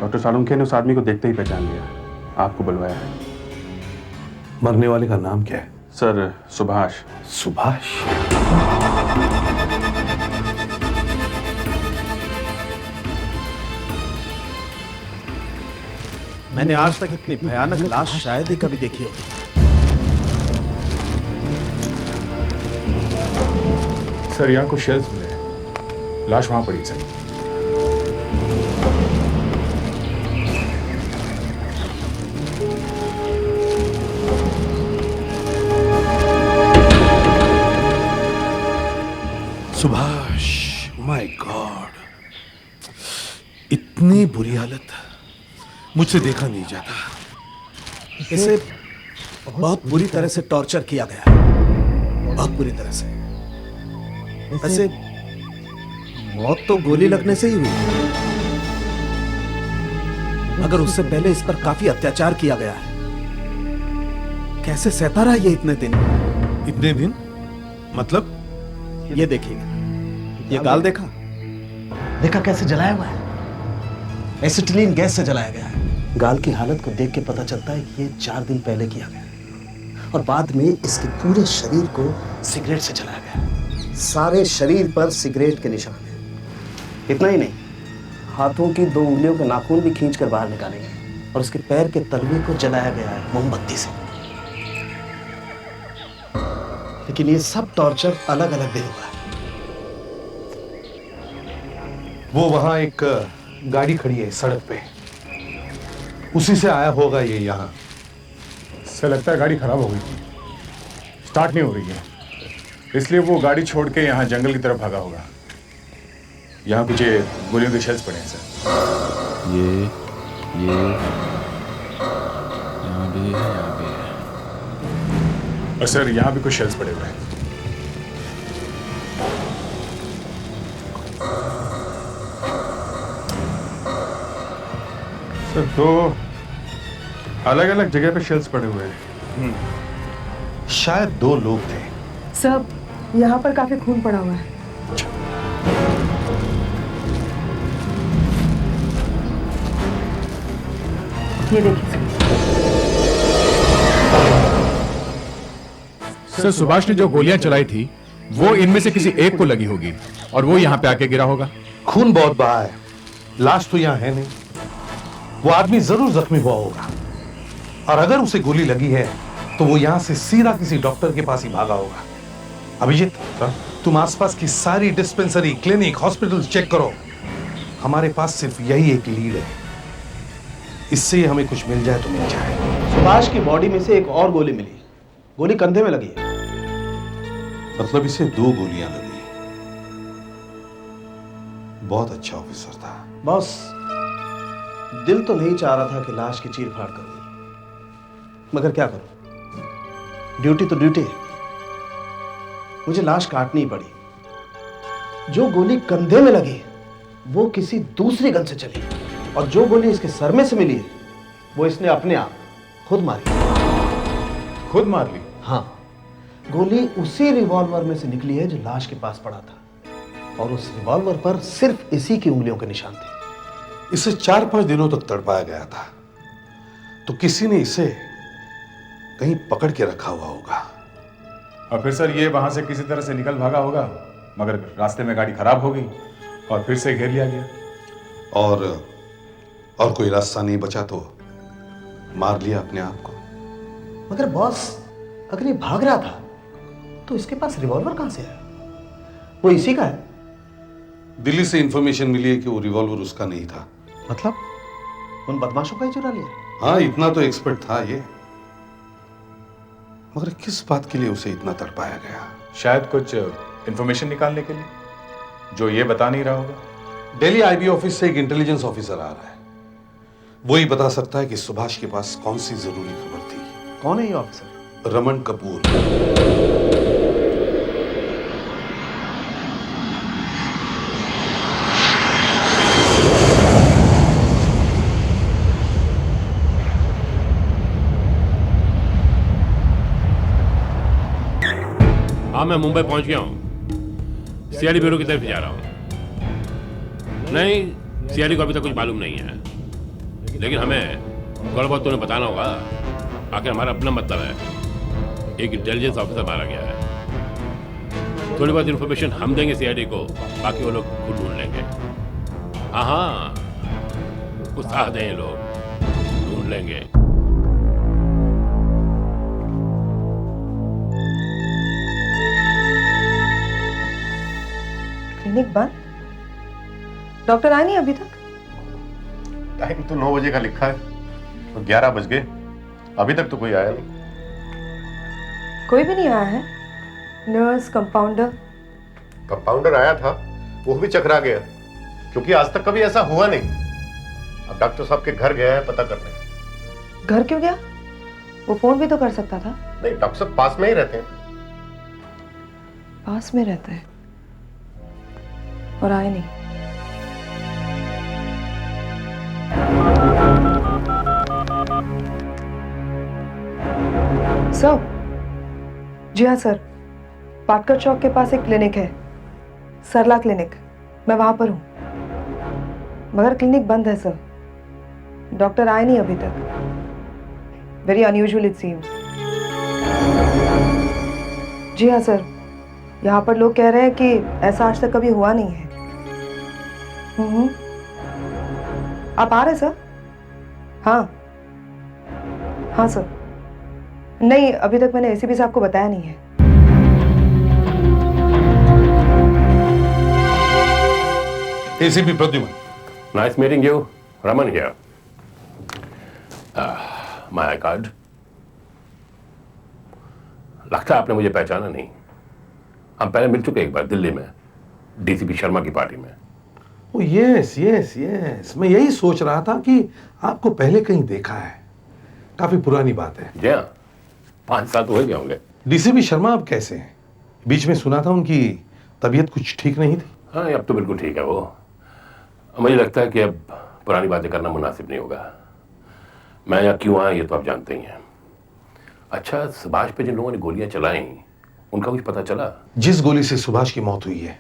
डॉक्टर सालुंखे ने उस आदमी को देखते ही पहचान लिया। आपको बुलवाया है। मरने वाले का नाम क्या है? सर, सुभाष। सुभाष? मैंने आज तक इतनी भयानक लाश शायद ही कभी देखी होगी। सर, यहाँ कुछ शेल्स मिले हैं। लाश वहां पड़ी सर। सुभाष, माय गॉड, इतनी बुरी हालत मुझसे देखा नहीं जाता। इसे बहुत बुरी तरह से टॉर्चर किया गया है, बहुत बुरी तरह से। वैसे मौत तो गोली लगने से ही हुई, मगर उससे पहले इस पर काफी अत्याचार किया गया है। कैसे सहता रहा ये इतने दिन? इतने दिन मतलब? ये देखिए, ये गाल देखा? देखा कैसे जलाया हुआ है? एसिटिलीन गैस से जलाया गया है। गाल की हालत को देख के पता चलता है कि ये 4 दिन पहले किया गया और बाद में इसके पूरे शरीर को सिगरेट से जलाया गया। सारे शरीर पर सिगरेट के निशान हैं। इतना ही नहीं, हाथों की 2 उंगलियों के नाखून भी खींचकर बाहर निकाले गए और उसके पैर के तलवे को जलाया गया है मोमबत्ती से। लेकिन ये सब टॉर्चर अलग अलग दिन हुआ है। वो वहां एक गाड़ी खड़ी है सड़क पे, उसी से आया होगा ये यहाँ। सर, लगता है गाड़ी खराब हो गई थी, स्टार्ट नहीं हो रही है, इसलिए वो गाड़ी छोड़ के यहाँ जंगल की तरफ भागा होगा। यहाँ कुछ गोलियों के शेल्स पड़े हैं सर। ये यहाँ भी है, यहाँ भी है। और सर, यहाँ भी कुछ शेल्स पड़े हुए हैं। सर, अलग अलग जगह पे शेल्स पड़े हुए हैं। शायद 2 लोग थे। सब यहाँ पर काफी खून पड़ा हुआ है। ये देखिए सर, सुभाष ने जो गोलियां चलाई थी वो इनमें से किसी एक को लगी होगी और वो यहाँ पे आके गिरा होगा। खून बहुत बहा है, लाश तो यहाँ है नहीं। वो आदमी जरूर जख्मी हुआ होगा और अगर उसे गोली लगी है तो वो यहाँ से सीधा किसी डॉक्टर के पास ही भागा होगा। अभिजीत, तुम आसपास की सारी डिस्पेंसरी, क्लिनिक, हॉस्पिटल चेक करो। हमारे पास सिर्फ यही एक लीड है, इससे हमें कुछ मिल जाए तो मिल जाए। सुभाष की बॉडी में से एक और गोली मिली, गोली कंधे में लगी है। मतलब इसे 2 गोलियां लगी। बहुत अच्छा ऑफिसर था। बॉस, दिल तो नहीं चाह रहा था कि लाश की चीर फाड़ कर दी, मगर क्या करूं, ड्यूटी तो ड्यूटी है। मुझे लाश काटनी ही पड़ी। जो गोली कंधे में लगी वो किसी दूसरी गन से चली और जो गोली इसके सर में से मिली वो इसने अपने आप खुद मारी। खुद मार ली? हाँ, गोली उसी रिवॉल्वर में से निकली है जो लाश के पास पड़ा था और उस रिवॉल्वर पर सिर्फ इसी की उंगलियों के निशान थे। इसे 4-5 दिनों तक तड़पाया गया था, तो किसी ने इसे कहीं पकड़ के रखा हुआ होगा। और फिर सर ये वहां से किसी तरह से निकल भागा होगा, मगर रास्ते में गाड़ी खराब हो गई और फिर से घेर लिया गया। और कोई रास्ता नहीं बचा तो मार लिया अपने आप को। मगर बॉस, अगर ये भाग रहा था तो इसके पास रिवॉल्वर कहां से है? वो इसी का है। दिल्ली से इंफॉर्मेशन मिली है कि वो रिवॉल्वर उसका नहीं था। मतलब उन बदमाशों का ही चुरा लिया? हाँ, इतना तो एक्सपर्ट था ये, मगर किस बात के लिए उसे इतना तड़पाया गया? शायद कुछ इंफॉर्मेशन निकालने के लिए, जो ये बता नहीं रहा होगा। दिल्ली आईबी ऑफिस से एक इंटेलिजेंस ऑफिसर आ रहा है, वो ही बता सकता है कि सुभाष के पास कौन सी जरूरी खबर थी। कौन है ये ऑफिसर? रमन कपूर। हाँ, मैं मुंबई पहुंच गया हूँ। सीआईडी ब्यूरो की तरफ जा रहा हूँ। नहीं, सीआईडी को अभी तक कुछ मालूम नहीं है, लेकिन हमें थोड़ा बहुत तुम्हें बताना होगा। आखिर हमारा अपना मतलब है, एक इंटेलिजेंस ऑफिसर मारा गया है। थोड़ी बहुत इंफॉर्मेशन हम देंगे सीआईडी को, बाकी वो लोग खुद ढूंढ लेंगे। हाँ, उत्साह दें, लोग ढूंढ लेंगे। क्लिनिक बंद? डॉक्टर आए नहीं अभी तक? टाइम तो 9 बजे का लिखा है, तो 11 बज गए, अभी तक तो कोई आया नहीं। कोई भी नहीं आया है? Nurse, compounder? कंपाउंडर आया था, वो भी चकरा गया, क्योंकि आज तक कभी ऐसा हुआ नहीं। अब डॉक्टर साहब के घर गया है पता करने। घर क्यों गया? वो फोन भी तो कर सकता था। नहीं, डॉक्टर साहब पास में ही रहते हैं। पास में रहता है और आए नहीं। सर? जी हाँ सर, पाटकर चौक के पास एक क्लिनिक है, सरला क्लिनिक। मैं वहां पर हूं, मगर क्लिनिक बंद है सर। डॉक्टर आए नहीं अभी तक। Very unusual it seems. जी हाँ सर, यहाँ पर लोग कह रहे हैं कि ऐसा आज तक कभी हुआ नहीं है। आप आ रहे सर? हाँ हाँ सर। नहीं, अभी तक मैंने एसीपी साहब को बताया नहीं है। ACP Pradyuman. Nice meeting you. Raman here. My I card. लगता है आपने मुझे पहचाना नहीं। हम पहले मिल चुके एक बार दिल्ली में, डीसीपी शर्मा की पार्टी में। ओ यस यस यस, मैं यही सोच रहा था कि आपको पहले कहीं देखा है। काफी पुरानी बात है। जी हाँ, 5 साल तो हो गए होंगे। डीसीपी शर्मा अब कैसे हैं? बीच में सुना था उनकी तबीयत कुछ ठीक नहीं थी। हाँ, अब तो बिल्कुल ठीक है वो। मुझे लगता है कि अब पुरानी बातें करना मुनासिब नहीं होगा। मैं यहाँ क्यों आया ये तो आप जानते ही हैं। अच्छा, सुभाष पे जिन लोगों ने गोलियां चलाई उनका कुछ पता चला? जिस गोली से सुभाष की मौत हुई है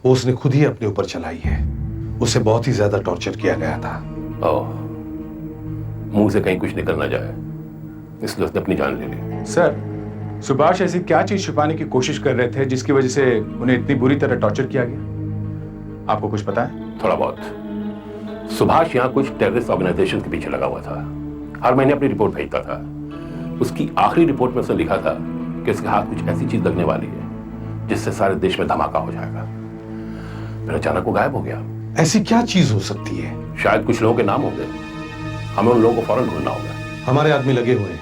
वो उसने खुद ही अपने ऊपर चलाई है। उसे बहुत ही ज्यादा टॉर्चर किया गया था। ओह, मुंह से कहीं कुछ निकल ना जाए इसलिए उसने अपनी जान ले ली। सर, सुभाष ऐसी क्या चीज छुपाने की कोशिश कर रहे थे जिसकी वजह से उन्हें इतनी बुरी तरह टॉर्चर किया गया? आपको कुछ पता है? थोड़ा बहुत। सुभाष यहाँ कुछ टेररिस्ट ऑर्गेनाइजेशन के पीछे लगा हुआ था। हर महीने अपनी रिपोर्ट भेजता था। उसकी आखिरी रिपोर्ट में उसने लिखा था कि इसके हाथ कुछ ऐसी चीज लगने वाली है जिससे सारे देश में धमाका हो जाएगा। फिर अचानक वो गायब हो गया। ऐसी क्या चीज हो सकती है? शायद कुछ लोगों के नाम होंगे, हमें उन लोगों को फौरन ढूंढना होगा। हमारे आदमी लगे हुए हैं।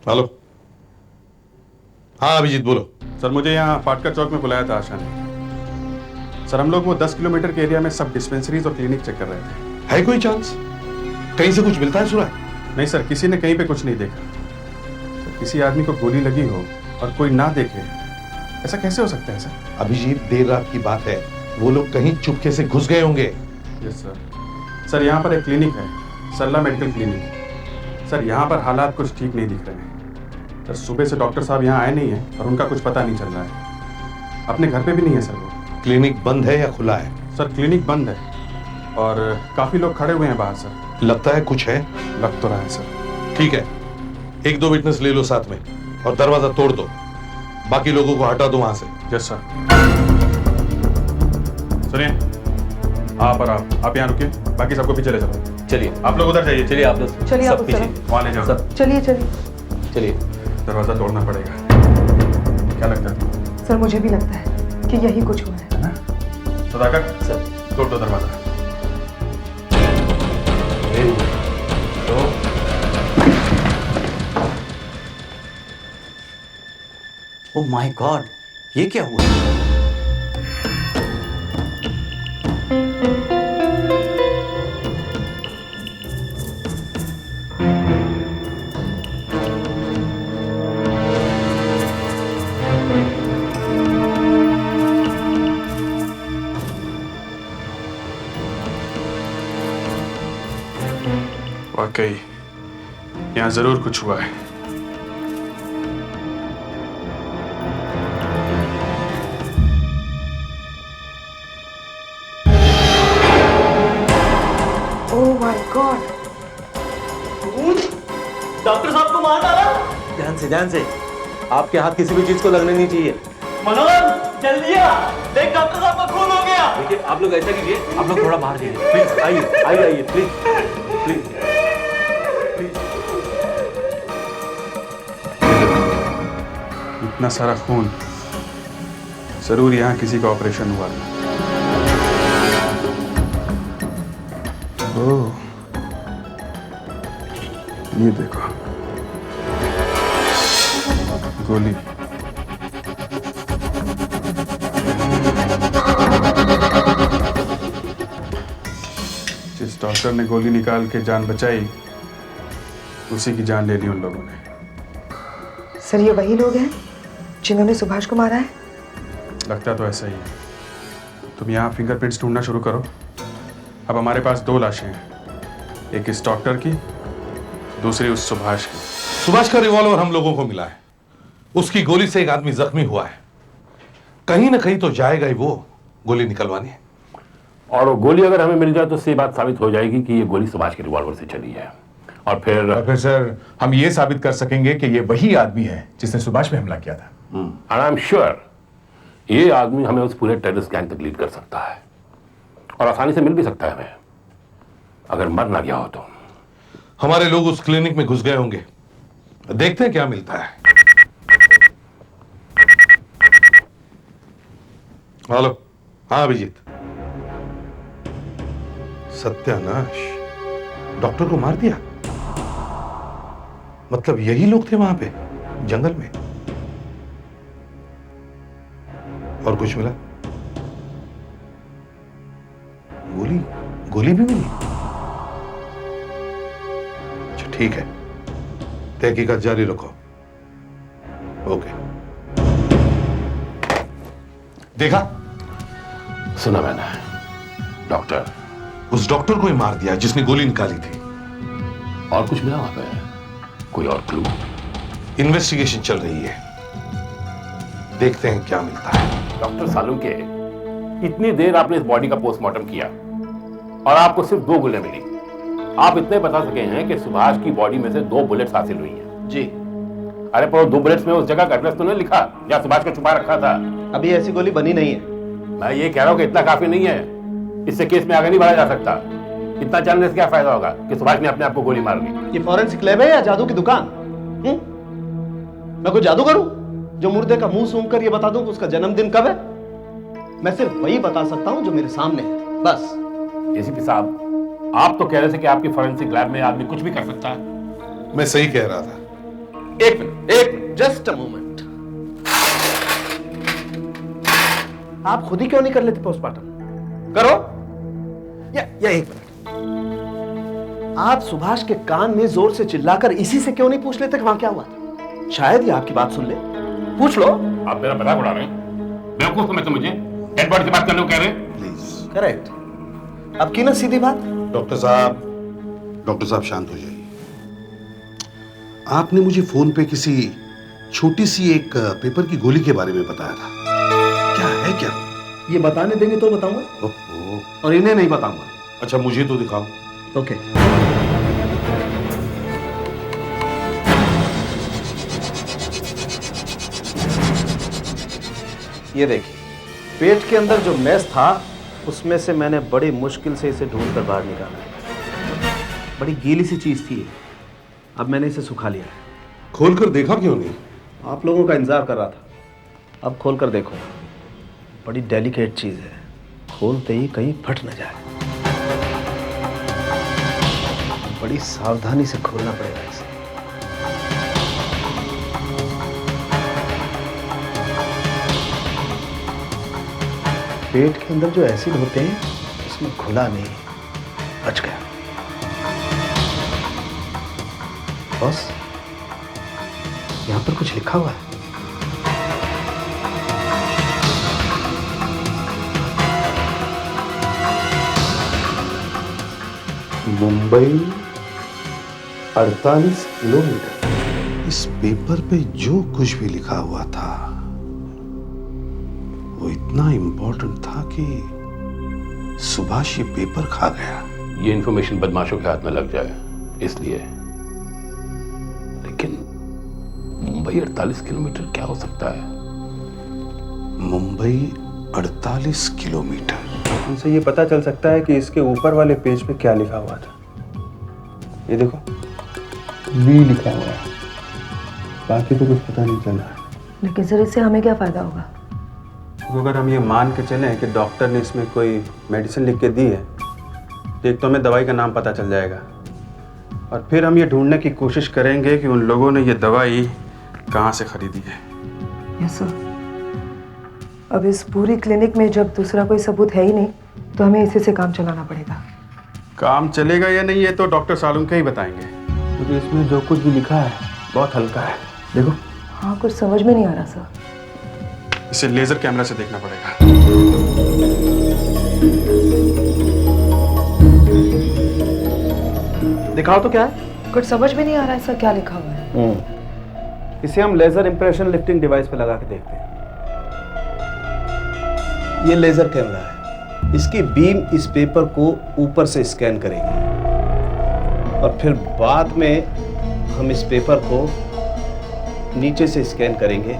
हेलो, हाँ अभिजीत बोलो। सर, मुझे यहाँ फाटका चौक में बुलाया था आशा ने। सर, हम लोग वो 10 किलोमीटर के एरिया में सब डिस्पेंसरीज और क्लिनिक चेक कर रहे थे। है कोई चांस कहीं से कुछ मिलता है सुना? नहीं सर, किसी ने कहीं पे कुछ नहीं देखा। सर, किसी आदमी को गोली लगी हो और कोई ना देखे, ऐसा कैसे हो सकता है सर? अभिजीत, देर रात की बात है, वो लोग कहीं चुपके से घुस गए होंगे। Yes sir. सर, यहाँ पर एक क्लिनिक है, सरला मेडिकल क्लिनिक। सर, यहाँ पर हालात कुछ ठीक नहीं दिख रहे हैं। सर, सुबह से डॉक्टर साहब यहाँ आए नहीं हैं और उनका कुछ पता नहीं चल रहा है। अपने घर पे भी नहीं है सर वो। क्लिनिक बंद है या खुला है? सर, क्लिनिक बंद है और काफी लोग खड़े हुए हैं बाहर सर। लगता है कुछ है। लग तो रहा है सर। ठीक है, 1-2 विटनेस ले लो साथ में और दरवाजा तोड़ दो। बाकी लोगों को हटा दो वहां से। Yes sir. सुनिए, आप और आप यहाँ रुकिए, बाकी सबको पीछे ले चलो। चलिए आप लोग उधर जाइए। चलिए आप लोग चलिए आप सब उस पीछे। तरफ। वहाँ ले जाओ। सब चलिए चलिए। चलिए। दरवाजा तोड़ना पड़ेगा। क्या लगता है? सर, मुझे भी लगता है कि यही कुछ हुआ है। सदाकर, सर तोड़ दो दरवाजा। ओह माय गॉड, ये क्या हुआ? वाकई यहाँ जरूर कुछ हुआ है। ओह माय गॉड, डॉक्टर साहब को मार डाला। ध्यान से, आपके हाथ किसी भी चीज को लगने नहीं चाहिए। मनोज जल्दी आ, देख डॉक्टर साहब का खून हो गया। देखिए, आप लोग ऐसा कीजिए, आप लोग थोड़ा बाहर जाइए प्लीज। आइए प्लीज प्लीज। इतना सारा खून, जरूर यहाँ किसी का ऑपरेशन हुआ था। ओह, ये देखो, गोली। जिस डॉक्टर ने गोली निकाल के जान बचाई, उसी की जान ले ली उन लोगों ने। सर, ये वही लोग हैं जिन्होंने सुभाष को मारा है? लगता तो ऐसा ही है। तुम यहाँ फिंगरप्रिंट्स ढूंढना शुरू करो। अब हमारे पास 2 लाशें हैं, एक इस डॉक्टर की, दूसरी उस सुभाष की। सुभाष का रिवॉल्वर हम लोगों को मिला है। उसकी गोली से एक आदमी जख्मी हुआ है। कहीं ना कहीं तो जाएगा ही वो गोली निकलवाने। और वो गोली अगर हमें मिल जाए तो सही बात साबित हो जाएगी कि ये गोली सुभाष के रिवॉल्वर से चली है। और फिर सर, हम ये साबित कर सकेंगे कि ये वही आदमी है जिसने सुभाष पे हमला किया था। एंड आई एम श्योर ये आदमी हमें उस पूरे टेररिस्ट गैंग तक लीड कर सकता है और आसानी से मिल भी सकता है हमें, अगर मर ना गया हो तो। हमारे लोग उस क्लिनिक में घुस गए होंगे, देखते हैं क्या मिलता है। हेलो, हाँ अभिजीत। सत्यानाश, डॉक्टर को मार दिया? मतलब यही लोग थे वहां पे जंगल में? और कुछ मिला? गोली भी मिली? अच्छा ठीक है, तहकीकात जारी रखो। ओके। देखा? सुना मैंने डॉक्टर, उस डॉक्टर को ही मार दिया जिसने गोली निकाली थी। और कुछ मिला वहां पे? कोई और क्लू? इन्वेस्टिगेशन चल रही है, देखते हैं क्या मिलता है। डॉक्टर सालुंके, इतनी देर आपने इस बॉडी का पोस्टमार्टम किया और आपको सिर्फ 2 गोलियां मिली। आप इतने बता सके हैं कि सुभाष की बॉडी में से 2 बुलेट्स हासिल हुई हैं। जी। अरे पर 2 बुलेट्स में उस जगह का एड्रेस तो नहीं लिखा जहां सुभाष को छुपा रखा था? अभी ऐसी गोली बनी नहीं है। मैं ये कह रहा हूं कि इतना काफी नहीं है, इससे केस में आगे नहीं बढ़ा जा सकता। इतना जानने से क्या फायदा होगा कि सुभाष ने अपने आप को गोली मार ली? ये फॉरेंसिक लैब है या जादू की दुकान? मैं कोई जादू करूं जो मुर्दे का मुंह सूंघ कर ये बता दूं कि उसका जन्मदिन कब है? मैं सिर्फ वही बता सकता हूं जो मेरे सामने है, बस। एसीपी साहब, आप तो कह रहे थे कि आपकी फॉरेंसिक लैब में आदमी कुछ भी कर सकता है। मैं सही कह रहा था। एक मिनट, जस्ट अ मोमेंट। आप खुद ही क्यों नहीं कर लेते पोस्टमार्टम? करो। या एक मिनट, आप सुभाष के कान में जोर से चिल्लाकर इसी से क्यों नहीं पूछ लेते कि वहां क्या हुआ था? शायद ये आपकी बात सुन ले। पूछ लो। आप मेरा मजाक उड़ा रहे हैं? बेवकूफ समझते मुझे? डेड बॉडी से बात करने को कह रहे हैं? प्लीज। करेक्ट। अब की ना सीधी बात। डॉक्टर साहब शांत हो जाइए। आपने मुझे फोन पे किसी छोटी सी एक पेपर की गोली के बारे में बताया था, क्या है क्या? ये बताने देंगे तो बताऊंगा। ओहो। और इन्हें नहीं बताऊंगा। अच्छा, मुझे तो दिखाओ। ओके। ये देखिए, पेट के अंदर जो मैस था उसमें से मैंने बड़ी मुश्किल से इसे ढूंढकर बाहर निकाला। बड़ी गीली सी चीज थी। अब मैंने इसे सुखा लिया है। खोलकर देखा क्यों नहीं? आप लोगों का इंतजार कर रहा था। अब खोलकर देखो। बड़ी डेलिकेट चीज है, खोलते ही कहीं फट न जाए। बड़ी सावधानी से खोलना पड़ेगा इसे। पेट के अंदर जो एसिड होते हैं उसमें खुला नहीं, बच गया। बॉस, यहां पर कुछ लिखा हुआ है। मुंबई 48 किलोमीटर। इस पेपर पे जो कुछ भी लिखा हुआ था वो इतना इंपॉर्टेंट था कि सुभाष ये पेपर खा गया। ये इंफॉर्मेशन बदमाशों के हाथ में लग जाए इसलिए। लेकिन मुंबई 48 किलोमीटर क्या हो सकता है? मुंबई 48 किलोमीटर। उनसे ये पता चल सकता है कि इसके ऊपर वाले पेज पे क्या लिखा हुआ था। ये देखो, वी लिखा हुआ है, बाकी तो कुछ पता नहीं चल रहा है। लेकिन सर, इससे हमें क्या फायदा होगा? तो अगर हम ये मान के चलें कि डॉक्टर ने इसमें कोई मेडिसिन लिख के दी है, तो एक तो हमें दवाई का नाम पता चल जाएगा, और फिर हम ये ढूंढने की कोशिश करेंगे कि उन लोगों ने ये दवाई कहाँ से खरीदी है। Yes sir. अब इस पूरी क्लिनिक में जब दूसरा कोई सबूत है ही नहीं, तो हमें इसी से काम चलाना पड़ेगा। काम चलेगा या नहीं ये तो डॉक्टर सालुंके ही बताएंगे, क्योंकि इसमें जो कुछ भी लिखा है बहुत हल्का है। देखो। हाँ, कुछ समझ में नहीं आ रहा सर। इसे लेजर कैमरा से देखना पड़ेगा। दिखाओ तो क्या है? कुछ समझ में नहीं आ रहा है सर, क्या लिखा हुआ है? इसे हम लेजर इंप्रेशन लिफ्टिंग डिवाइस पे लगा के देखते हैं। ये लेजर कैमरा है। इसकी बीम इस पेपर को ऊपर से स्कैन करेगी और फिर बाद में हम इस पेपर को नीचे से स्कैन करेंगे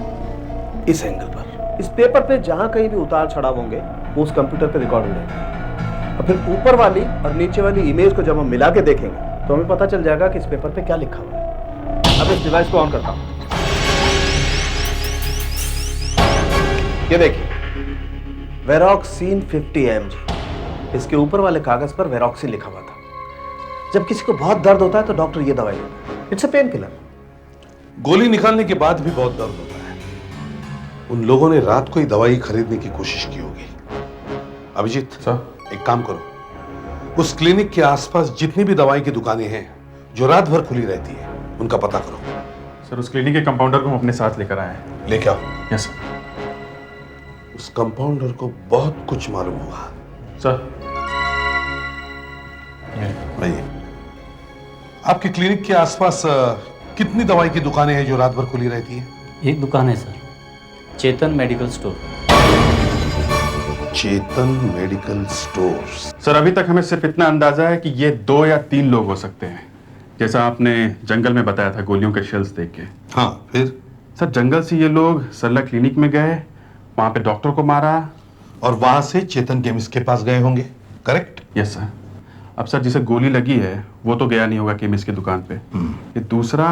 इस एंगल पर। इस पेपर पे जहां कहीं भी उतार चढ़ाव होंगे वो उस कंप्यूटर पे रिकॉर्ड हो जाएगा, और फिर ऊपर वाली और नीचे वाली इमेज को जब हम मिला के देखेंगे तो हमें पता चल जाएगा कि इस पेपर पे क्या लिखा हुआ है। अब इस डिवाइस को ऑन करता हूं। ये देखिए, वेरोक्सिन 50 mg। इसके ऊपर वाले कागज पर वेरोक्सिन लिखा हुआ था। जब किसी को बहुत दर्द होता है तो डॉक्टर ये दवाई देता है। It's a pain killer. गोली निकालने के बाद भी बहुत दर्द होता है। उन लोगों ने रात को ही दवाई खरीदने की कोशिश की होगी। अभिजीत सर, एक काम करो, उस क्लिनिक के आसपास जितनी भी दवाई की दुकानें हैं जो रात भर खुली रहती है उनका पता करो। सर, उस क्लिनिक के कंपाउंडर को हम अपने साथ लेकर आए हैं। लेके आओ। Yes sir. उस कंपाउंडर को बहुत कुछ मालूम होगा। सर, आइए। आपके क्लिनिक के आसपास कितनी दवाई की दुकानें हैं जो रात भर खुली रहती हैं? एक दुकान है सर, चेतन मेडिकल स्टोर। चेतन मेडिकल स्टोर्स। सर अभी तक हमें सिर्फ इतना अंदाजा है कि ये 2 या 3 लोग हो सकते हैं, जैसा आपने जंगल में बताया था गोलियों के शेल्स देख के। हाँ, फिर? सर जंगल से ये लोग सरला क्लिनिक में गए, वहां पे डॉक्टर को मारा और वहां से चेतन केमिस्ट के पास गए होंगे, करेक्ट? Yes sir. अब सर जिसे गोली लगी है वो तो गया नहीं होगा केमिस्ट की दुकान पे, ये दूसरा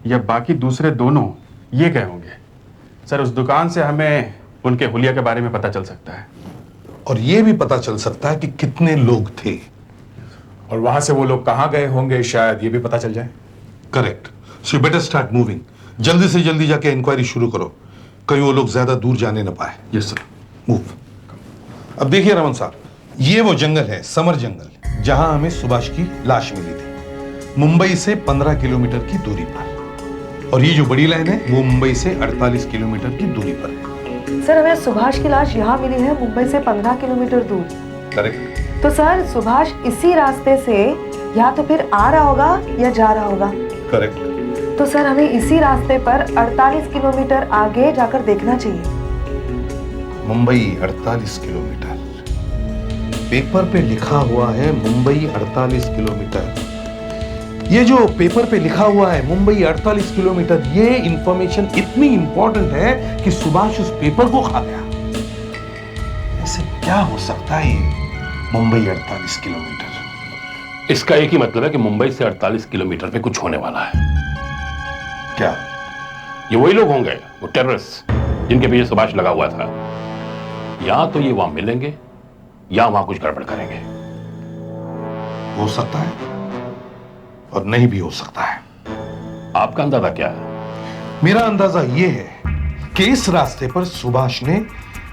या बाकी दूसरे दोनों ये गए होंगे। सर उस दुकान से हमें उनके हुलिया के बारे में पता चल सकता है, और ये भी पता चल सकता है कि कितने लोग थे, और वहां से वो लोग कहां गए होंगे शायद ये भी पता चल जाए। Correct. So you better start moving. जल्दी से जल्दी जाके इंक्वायरी शुरू करो, कहीं वो लोग ज्यादा दूर जाने ना पाए। Yes sir. मूव। अब देखिए रमन साहब, ये वो जंगल है, समर जंगल, जहां हमें सुभाष की लाश मिली थी, मुंबई से 15 किलोमीटर की दूरी पर। और ये जो बड़ी लाइन है वो मुंबई से 48 किलोमीटर की दूरी पर है। सर हमें सुभाष की लाश यहाँ मिली है, मुंबई से 15 किलोमीटर दूर। करेक्ट। तो सर सुभाष इसी रास्ते से या तो फिर आ रहा होगा या जा रहा होगा। करेक्ट। तो सर हमें इसी रास्ते पर 48 किलोमीटर आगे जाकर देखना चाहिए। मुंबई 48 किलोमीटर, पेपर पे लिखा हुआ है मुंबई 48 किलोमीटर। ये जो पेपर पे लिखा हुआ है मुंबई 48 किलोमीटर, ये इंफॉर्मेशन इतनी इंपॉर्टेंट है कि सुभाष उस पेपर को खा गया। ऐसे क्या हो सकता है ये मुंबई 48 किलोमीटर? इसका एक ही मतलब है कि मुंबई से 48 किलोमीटर पे कुछ होने वाला है। क्या ये वही लोग होंगे, वो टेररिस्ट जिनके पीछे सुभाष लगा हुआ था? या तो ये वहां मिलेंगे या वहां कुछ गड़बड़ करेंगे। हो सकता है और नहीं भी हो सकता है। आपका अंदाजा क्या है? मेरा अंदाजा यह है कि इस रास्ते पर सुभाष ने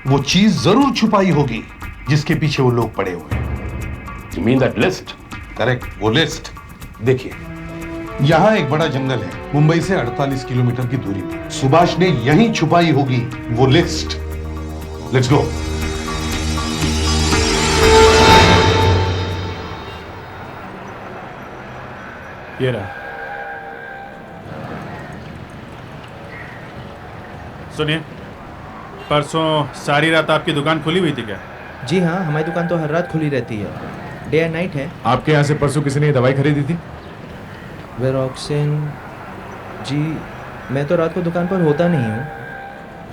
वो चीज जरूर छुपाई होगी जिसके पीछे वो लोग पड़े हुए हैं। You mean that list? Correct, वो लिस्ट। देखिए, यहां एक बड़ा जंगल है मुंबई से 48 किलोमीटर की दूरी पर। सुभाष ने यहीं छुपाई होगी वो लिस्ट। Let's go. ये रहा। सुनिए, परसों सारी रात आपकी दुकान खुली हुई थी क्या? जी हाँ, हमारी दुकान तो हर रात खुली रहती है, डे एंड नाइट है। आपके यहाँ से परसों किसी ने दवाई खरीदी थी? वेरोक्सिन? जी मैं तो रात को दुकान पर होता नहीं हूँ,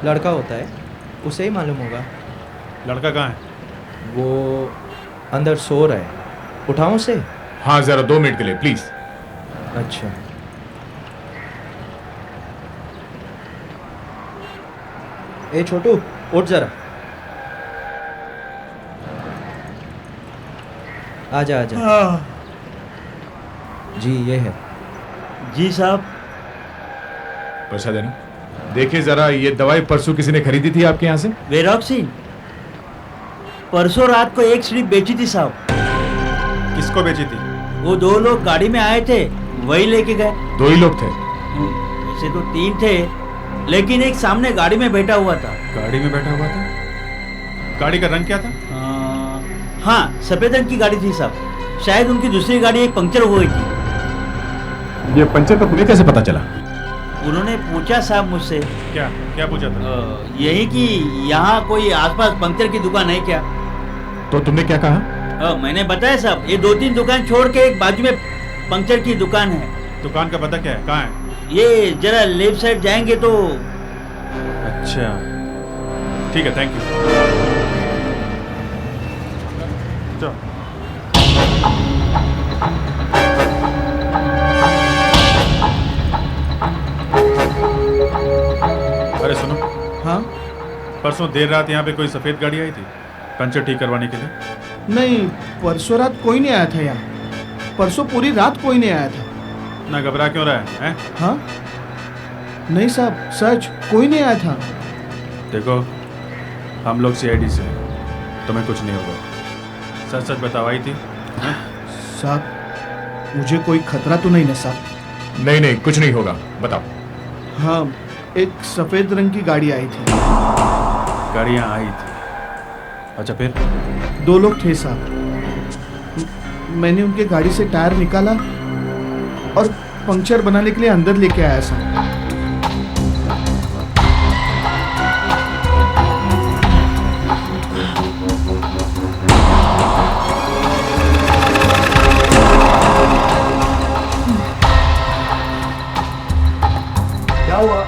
लड़का होता है, उसे ही मालूम होगा। लड़का कहाँ है? वो अंदर सो रहा है, उठाऊं उसे? हाँ जरा 2 मिनट के लिए प्लीज। अच्छा। ए छोटू, उठ जरा। आजा आजा। जी ये है। जी साहब। पैसा देना। देखिए जरा, ये दवाई परसों किसी ने खरीदी थी आपके यहाँ से? वेरोक्सिन परसों रात को एक स्ट्रिप बेची थी साहब। किसको बेची थी? वो 2 लोग गाड़ी में आए थे, वही लेके गए। 2 ही लोग थे? वैसे तो 3 थे, लेकिन एक सामने गाड़ी में बैठा हुआ था। गाड़ी में बैठा हुआ था? गाड़ी का रंग क्या था? हाँ, सफेद रंग की गाड़ी थी साहब। शायद उनकी दूसरी गाड़ी एक पंक्चर हो गई थी। ये पंचर का तुम्हें कैसे पता चला? उन्होंने पूछा साहब मुझसे। क्या क्या पूछा था? यही कि यहाँ कोई आसपास पंक्चर की दुकान है क्या? तो तुमने क्या कहा? मैंने बताया साहब, ये 2-3 दुकान छोड़ के एक बाजू में पंक्चर की दुकान है। दुकान का पता क्या है, कहाँ है? ये जरा लेफ्ट साइड जाएंगे तो। अच्छा ठीक है, थैंक यू। अरे सुनो। हाँ? परसों देर रात यहाँ पे कोई सफेद गाड़ी आई थी पंचर ठीक करवाने के लिए? नहीं, परसों रात कोई नहीं आया था यहाँ। परसों पूरी रात कोई नहीं आया था। ना घबरा क्यों रहा है? हाँ? नहीं साहब, सच कोई नहीं आया था। देखो, हम लोग CID से, तुम्हें कुछ नहीं होगा। सच सच बताओ, आई थी? साहब मुझे कोई खतरा तो नहीं ना साहब? नहीं नहीं, कुछ नहीं होगा, बताओ। हाँ, एक सफेद रंग की गाड़ी आई थी। गाड़ी यहाँ आई थी? अच्छा फिर? 2 लोग थे साहब। मैंने उनके गाड़ी से टायर निकाला और पंक्चर बनाने के लिए अंदर लेके आया साहब। क्या हुआ?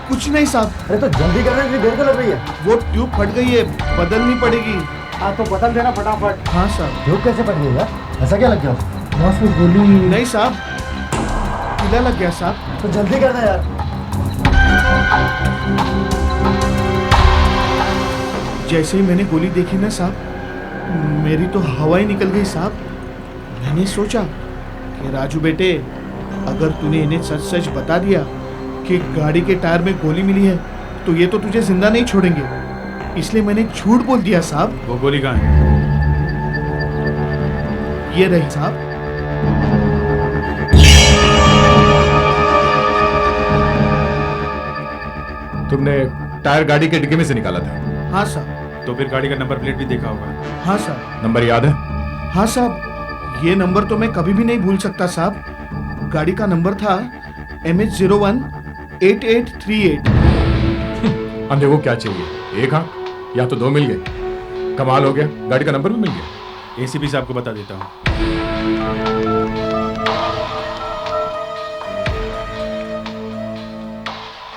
कुछ नहीं साहब। अरे तो जल्दी करने के लिए देर क्यों लग रही है? वो ट्यूब फट गई है, बदलनी पड़ेगी। हाँ तो बदल देना फटाफट। हाँ साहब। ट्यूब कैसे फट गई है? ऐसा क्या लग गया? बॉस में गोली नहीं साहब, कीड़ा लग गया साहब। तो जल्दी करना यार। जैसे ही मैंने गोली देखी ना साहब, मेरी तो हवा ही निकल गई साहब। मैंने सोचा कि राजू बेटे, अगर तूने इन्हें सच सच बता दिया कि गाड़ी के टायर में गोली मिली है तो ये तो तुझे जिंदा नहीं छोड़ेंगे, इसलिए मैंने झूठ बोल दिया साहब। वो गोली कहाँ है? ये रही साहब। तुमने टायर गाड़ी के डिक्की में से निकाला था? हाँ साहब। तो फिर गाड़ी का नंबर प्लेट भी देखा होगा? हाँ साहब। नंबर याद है? हाँ साहब, ये नंबर तो मैं कभी भी नहीं भूल सकता साहब। गाड़ी का नंबर था MH018838। अंधे को क्या चाहिए, एक आंख या तो दो मिल गए। कमाल हो गया, गाड़ी का नंबर भी मिल गया। एसीपी साहब को बता देता हूँ।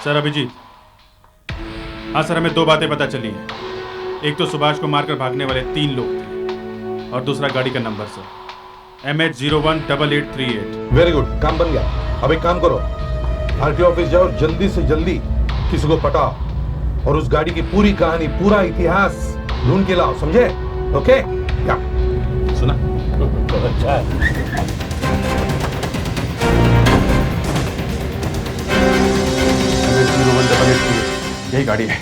सर अभिजीत, हाँ सर, हमें दो बातें पता चली हैं। एक तो सुभाष को मारकर भागने वाले 3 लोग थे और दूसरा गाड़ी का number sir MH018838। Very good, काम बन गया। अब एक काम करो, आरटीओ ऑफिस जाओ, जल्दी से जल्दी किसी को पटाओ और उस गाड़ी की पूरी कहानी, पूरा इतिहास ढूंढ के लाओ, समझे? ओके? या सुना? तो अच्छा है। यही गाड़ी है,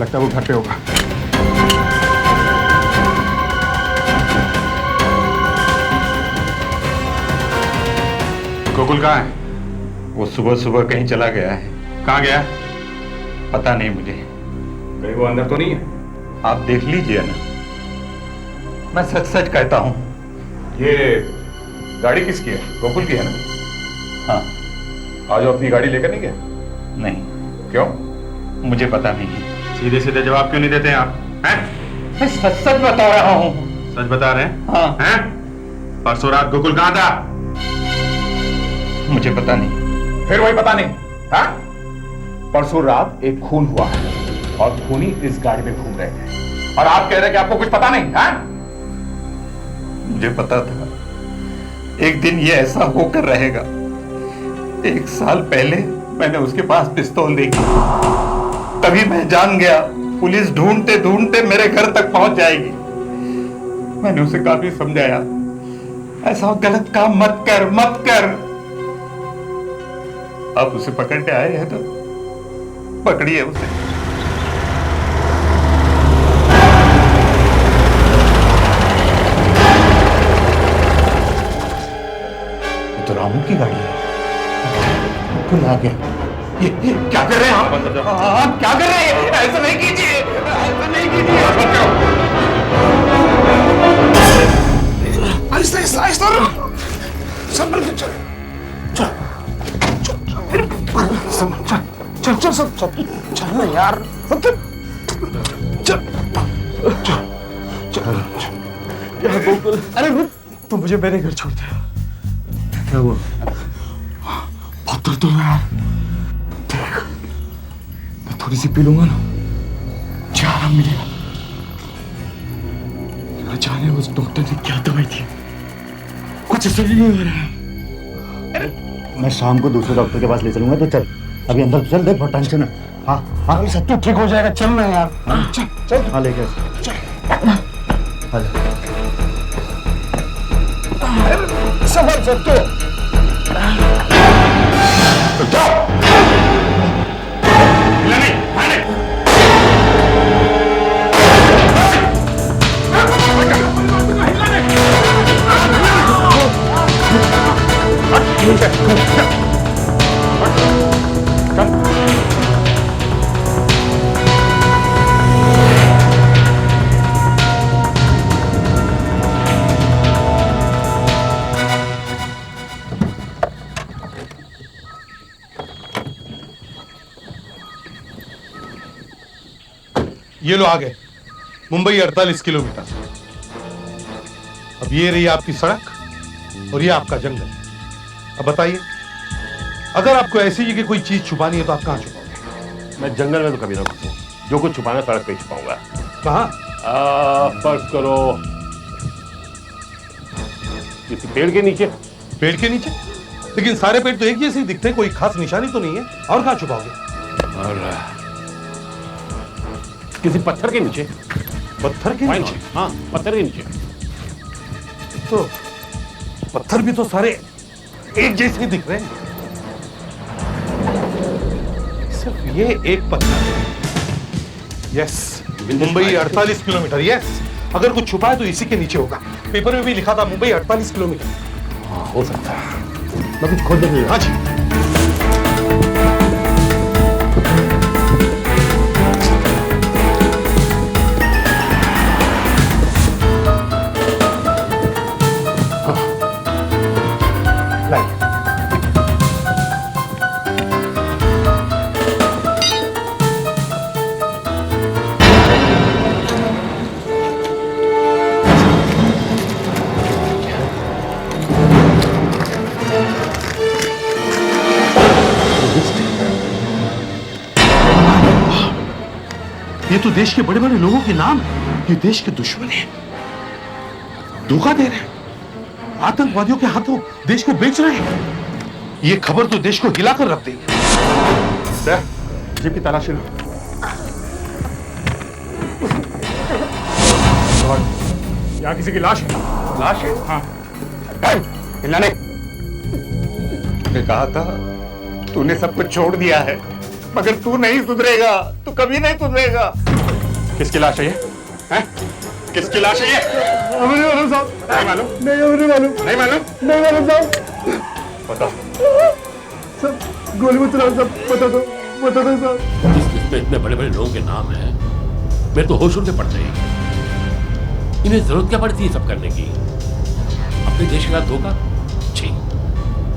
लगता है वो घर पे होगा। गोकुल कहाँ है? वो सुबह सुबह कहीं चला गया है। कहाँ गया? पता नहीं मुझे। कहीं वो अंदर तो नहीं है? आप देख लीजिए ना, मैं सच सच कहता हूँ। ये गाड़ी किसकी है? गोकुल की है ना? हाँ। आज वो अपनी गाड़ी लेकर नहीं गया? नहीं। क्यों? मुझे पता नहीं है। सीधे सीधे जवाब क्यों नहीं देते हैं आप? हैं? मैं सच सच बता रहा हूँ। सच बता रहे हैं? हाँ। हैं? परसों रात गोकुल कहाँ था? मुझे पता नहीं। फिर वही पता नहीं? हाँ? परसों रात एक खून हुआ है और खूनी इस गाड़ी में घूम रहे थे और आप कह रहे हैं कि आपको कुछ पता नहीं? हाँ? मुझे पता था एक दिन ये ऐसा होकर रहेगा। 1 साल पहले मैंने उसके पास पिस्तौल देखी, तभी मैं जान गया पुलिस ढूंढते ढूंढते मेरे घर तक पहुंच जाएगी। मैंने उसे काफी समझाया, ऐसा गलत काम मत कर, मत कर। आप उसे पकड़ने आए हैं तो पकड़िए उसे। ये तो रामू की गाड़ी है। खुल आ गया। ये क्या कर रहे हैं आप क्या कर रहे हैं? ऐसा नहीं कीजिए, ऐसा नहीं कीजिए। संभल के चल चल चल सब चल ना यार, चल यार गोकुल, अरे रुक, तू मुझे मेरे घर छोड़ दे। क्या हुआ? बहुत दर्द हो रहा है यार। देख, मैं थोड़ी सी पी लूंगा ना, मुझे आराम मिलेगा। न जाने उस डॉक्टर ने क्या दवाई दी, कुछ असर नहीं हो रहा है। मैं शाम को दूसरे डॉक्टर के पास ले चलूंगा, तो चल अभी अंदर चल, देख बहुत टेंशन है। हाँ हाँ सब तो ठीक हो जाएगा, चल ना यार। चल चल, हाँ लेके चल, संभल सकते हो। ये लो आ गए, मुंबई 48 किलोमीटर। अब ये रही आपकी सड़क और ये आपका जंगल। अब बताइए, अगर आपको ऐसी जगह कोई चीज छुपानी है तो आप कहाँ छुपाओगे? मैं जंगल में तो कभी ना घुसूं। जो कुछ छुपाना सड़क पे ही छुपाऊंगा। कहाँ? फर्ज करो किसी पेड़ के नीचे। पेड़ के नीचे? लेकिन सारे पेड़ तो एक जैसे ही दिखते हैं, कोई खास निशानी तो नहीं है। और कहाँ छुपाओगे? और किसी पत्थर के नीचे। पत्थर के नीचे? हाँ, पत्थर के नीचे। तो पत्थर भी तो सारे एक जैसे ही दिख रहे हैं। सिर्फ ये एक पत्थर। Yes, Mumbai 48 kilometre. यस, अगर कुछ छुपा है तो इसी के नीचे होगा। पेपर में भी लिखा था मुंबई 48 किलोमीटर। हाँ, हो सकता है। मैं कुछ खोज देखूंगा। हाँ जी। ये तो देश के बड़े बड़े लोगों के नाम है। ये देश के दुश्मन हैं, धोखा दे रहे हैं, आतंकवादियों के हाथों देश को बेच रहे हैं। ये खबर तो देश को हिलाकर रख देगी। सर, जीप की तलाशी लो। यहाँ किसी की लाश है। लाश है? हाँ। हिलाने। तूने कहा था तूने सब कुछ छोड़ दिया है, मगर तू नहीं सुधरेगा, तू कभी नहीं सुधरेगा। किसकी लाश है ये? हैं? किसकी लाश है ये? हमें नहीं मालूम साहब। नहीं मालूम? नहीं, हमें नहीं मालूम। नहीं मालूम? नहीं मालूम साहब। बताओ। सब गोली में चला, सब बता दो साहब। इस लिस्ट में इतने बड़े बड़े लोगों के नाम हैं, मेरे तो होश उनके पड़ते हैं। इन्हें जरूरत क्या पड़ती है सब करने की? अपने देश के साथ धोखा? छी,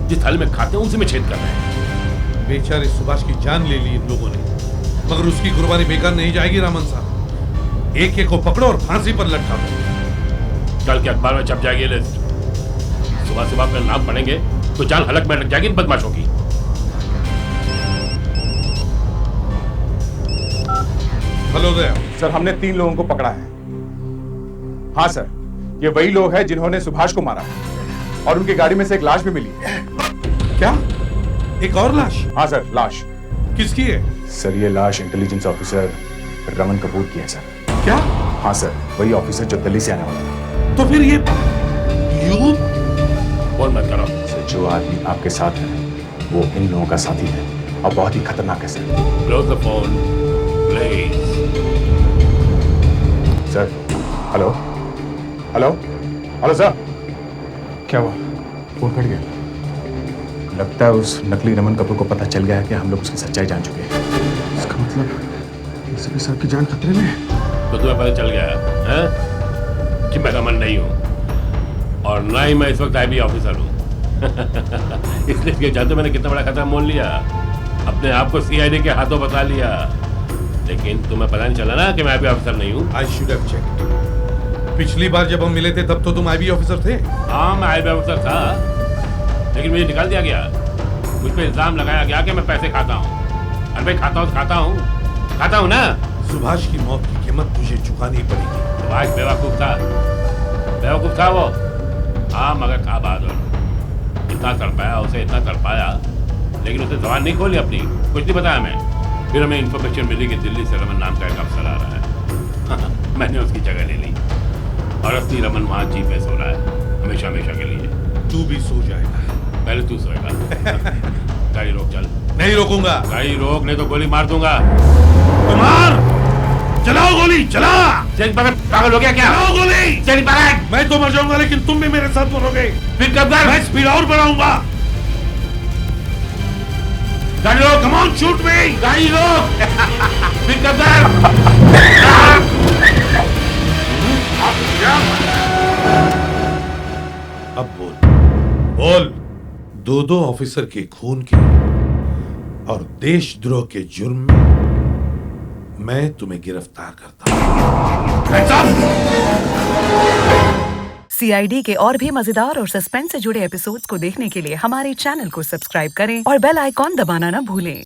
जिस थाली में खाते हैं उसी में छेद कर रहे हैं। बेचारे सुभाष की जान ले ली इन लोगों ने, मगर उसकी कुर्बानी बेकार नहीं जाएगी। रामन साहब, एक एक को पकड़ो और फांसी पर लटका दो। कल के अखबार में छप जाएगी लिस्ट। सुबह सुबह अपने नाम पढ़ेंगे तो जान हलक में लग जाएगी इन बदमाशों की। हेलो दया। सर, हमने 3 लोगों को पकड़ा है। हाँ सर, ये वही लोग हैं जिन्होंने सुभाष को मारा और उनकी गाड़ी में से एक लाश भी मिली। क्या? एक और लाश? हाँ सर, लाश। किसकी है? सर, ये लाश इंटेलिजेंस ऑफिसर रमन कपूर की है सर। क्या? हाँ सर, वही ऑफिसर जो दिल्ली से आने वाला है। तो फिर ये फोन मत करो। सर, जो आदमी आपके साथ है वो इन लोगों का साथी है और बहुत ही खतरनाक है sir. Close the phone please. Sir, hello hello hello sir. क्या हुआ? फोन कट गया। लगता है उस नकली रमन कपूर को पता चल गया है कि हम लोग उसकी सच्चाई जान चुके हैं। इसका मतलब इसके साथ की जान खतरे में है। तो तुम्हें पता चल गया है कि मैं रमन नहीं हूँ और ना ही मैं इस वक्त आईबी ऑफिसर हूँ। इसलिए जानते मैंने कितना बड़ा खतरा मोल लिया, अपने आप को सीआईडी के हाथों बता लिया। लेकिन तुम्हें पता नहीं चला ना कि मैं आईबी ऑफिसर नहीं हूँ। I should have checked. पिछली बार जब हम मिले थे तब तो तुम आईबी ऑफिसर थे। हाँ, मैं आईबी ऑफिसर था, लेकिन मुझे निकाल दिया गया। मुझ पे इल्जाम लगाया गया कि मैं पैसे खाता हूँ। अरे भाई, खाता हूँ ना। सुभाष की मौत की कीमत तुझे चुकानी पड़ेगी। सुभाष बेवकूफ था वो। हाँ, मगर था बहादुर। इतना तड़पाया, लेकिन उसने जबान नहीं खोली अपनी, कुछ नहीं बताया मैं। फिर हमें इन्फॉर्मेशन मिली कि दिल्ली से रमन नाम का एक अफसर आ रहा है। मैंने उसकी जगह ले ली और असली रमन वहाँ जी पे सो रहा है, हमेशा के लिए। तू भी सो जाएगा। पहले तू सोएगा। गाड़ी रोक, चल। नहीं रोकूंगा। गाड़ी रोक, नहीं तो गोली मार दूंगा। कुमार, चलाओ गोली, चला। पागल हो गया क्या? चलाओ गोली। मैं तो मर जाऊंगा, लेकिन तुम भी मेरे साथ मरोगे। फिर कब कर? मैं स्पीड और बढ़ाऊंगा। गाड़ी रोक। कम ऑन, शूट मी। गाड़ी रोक। फिर कब कर? अब बोल। 2 ऑफिसर के खून के और देशद्रोह के जुर्म में मैं तुम्हें गिरफ्तार करता हूं। CID के और भी मजेदार और सस्पेंस से जुड़े एपिसोड्स को देखने के लिए हमारे चैनल को सब्सक्राइब करें और बेल आइकॉन दबाना ना भूलें।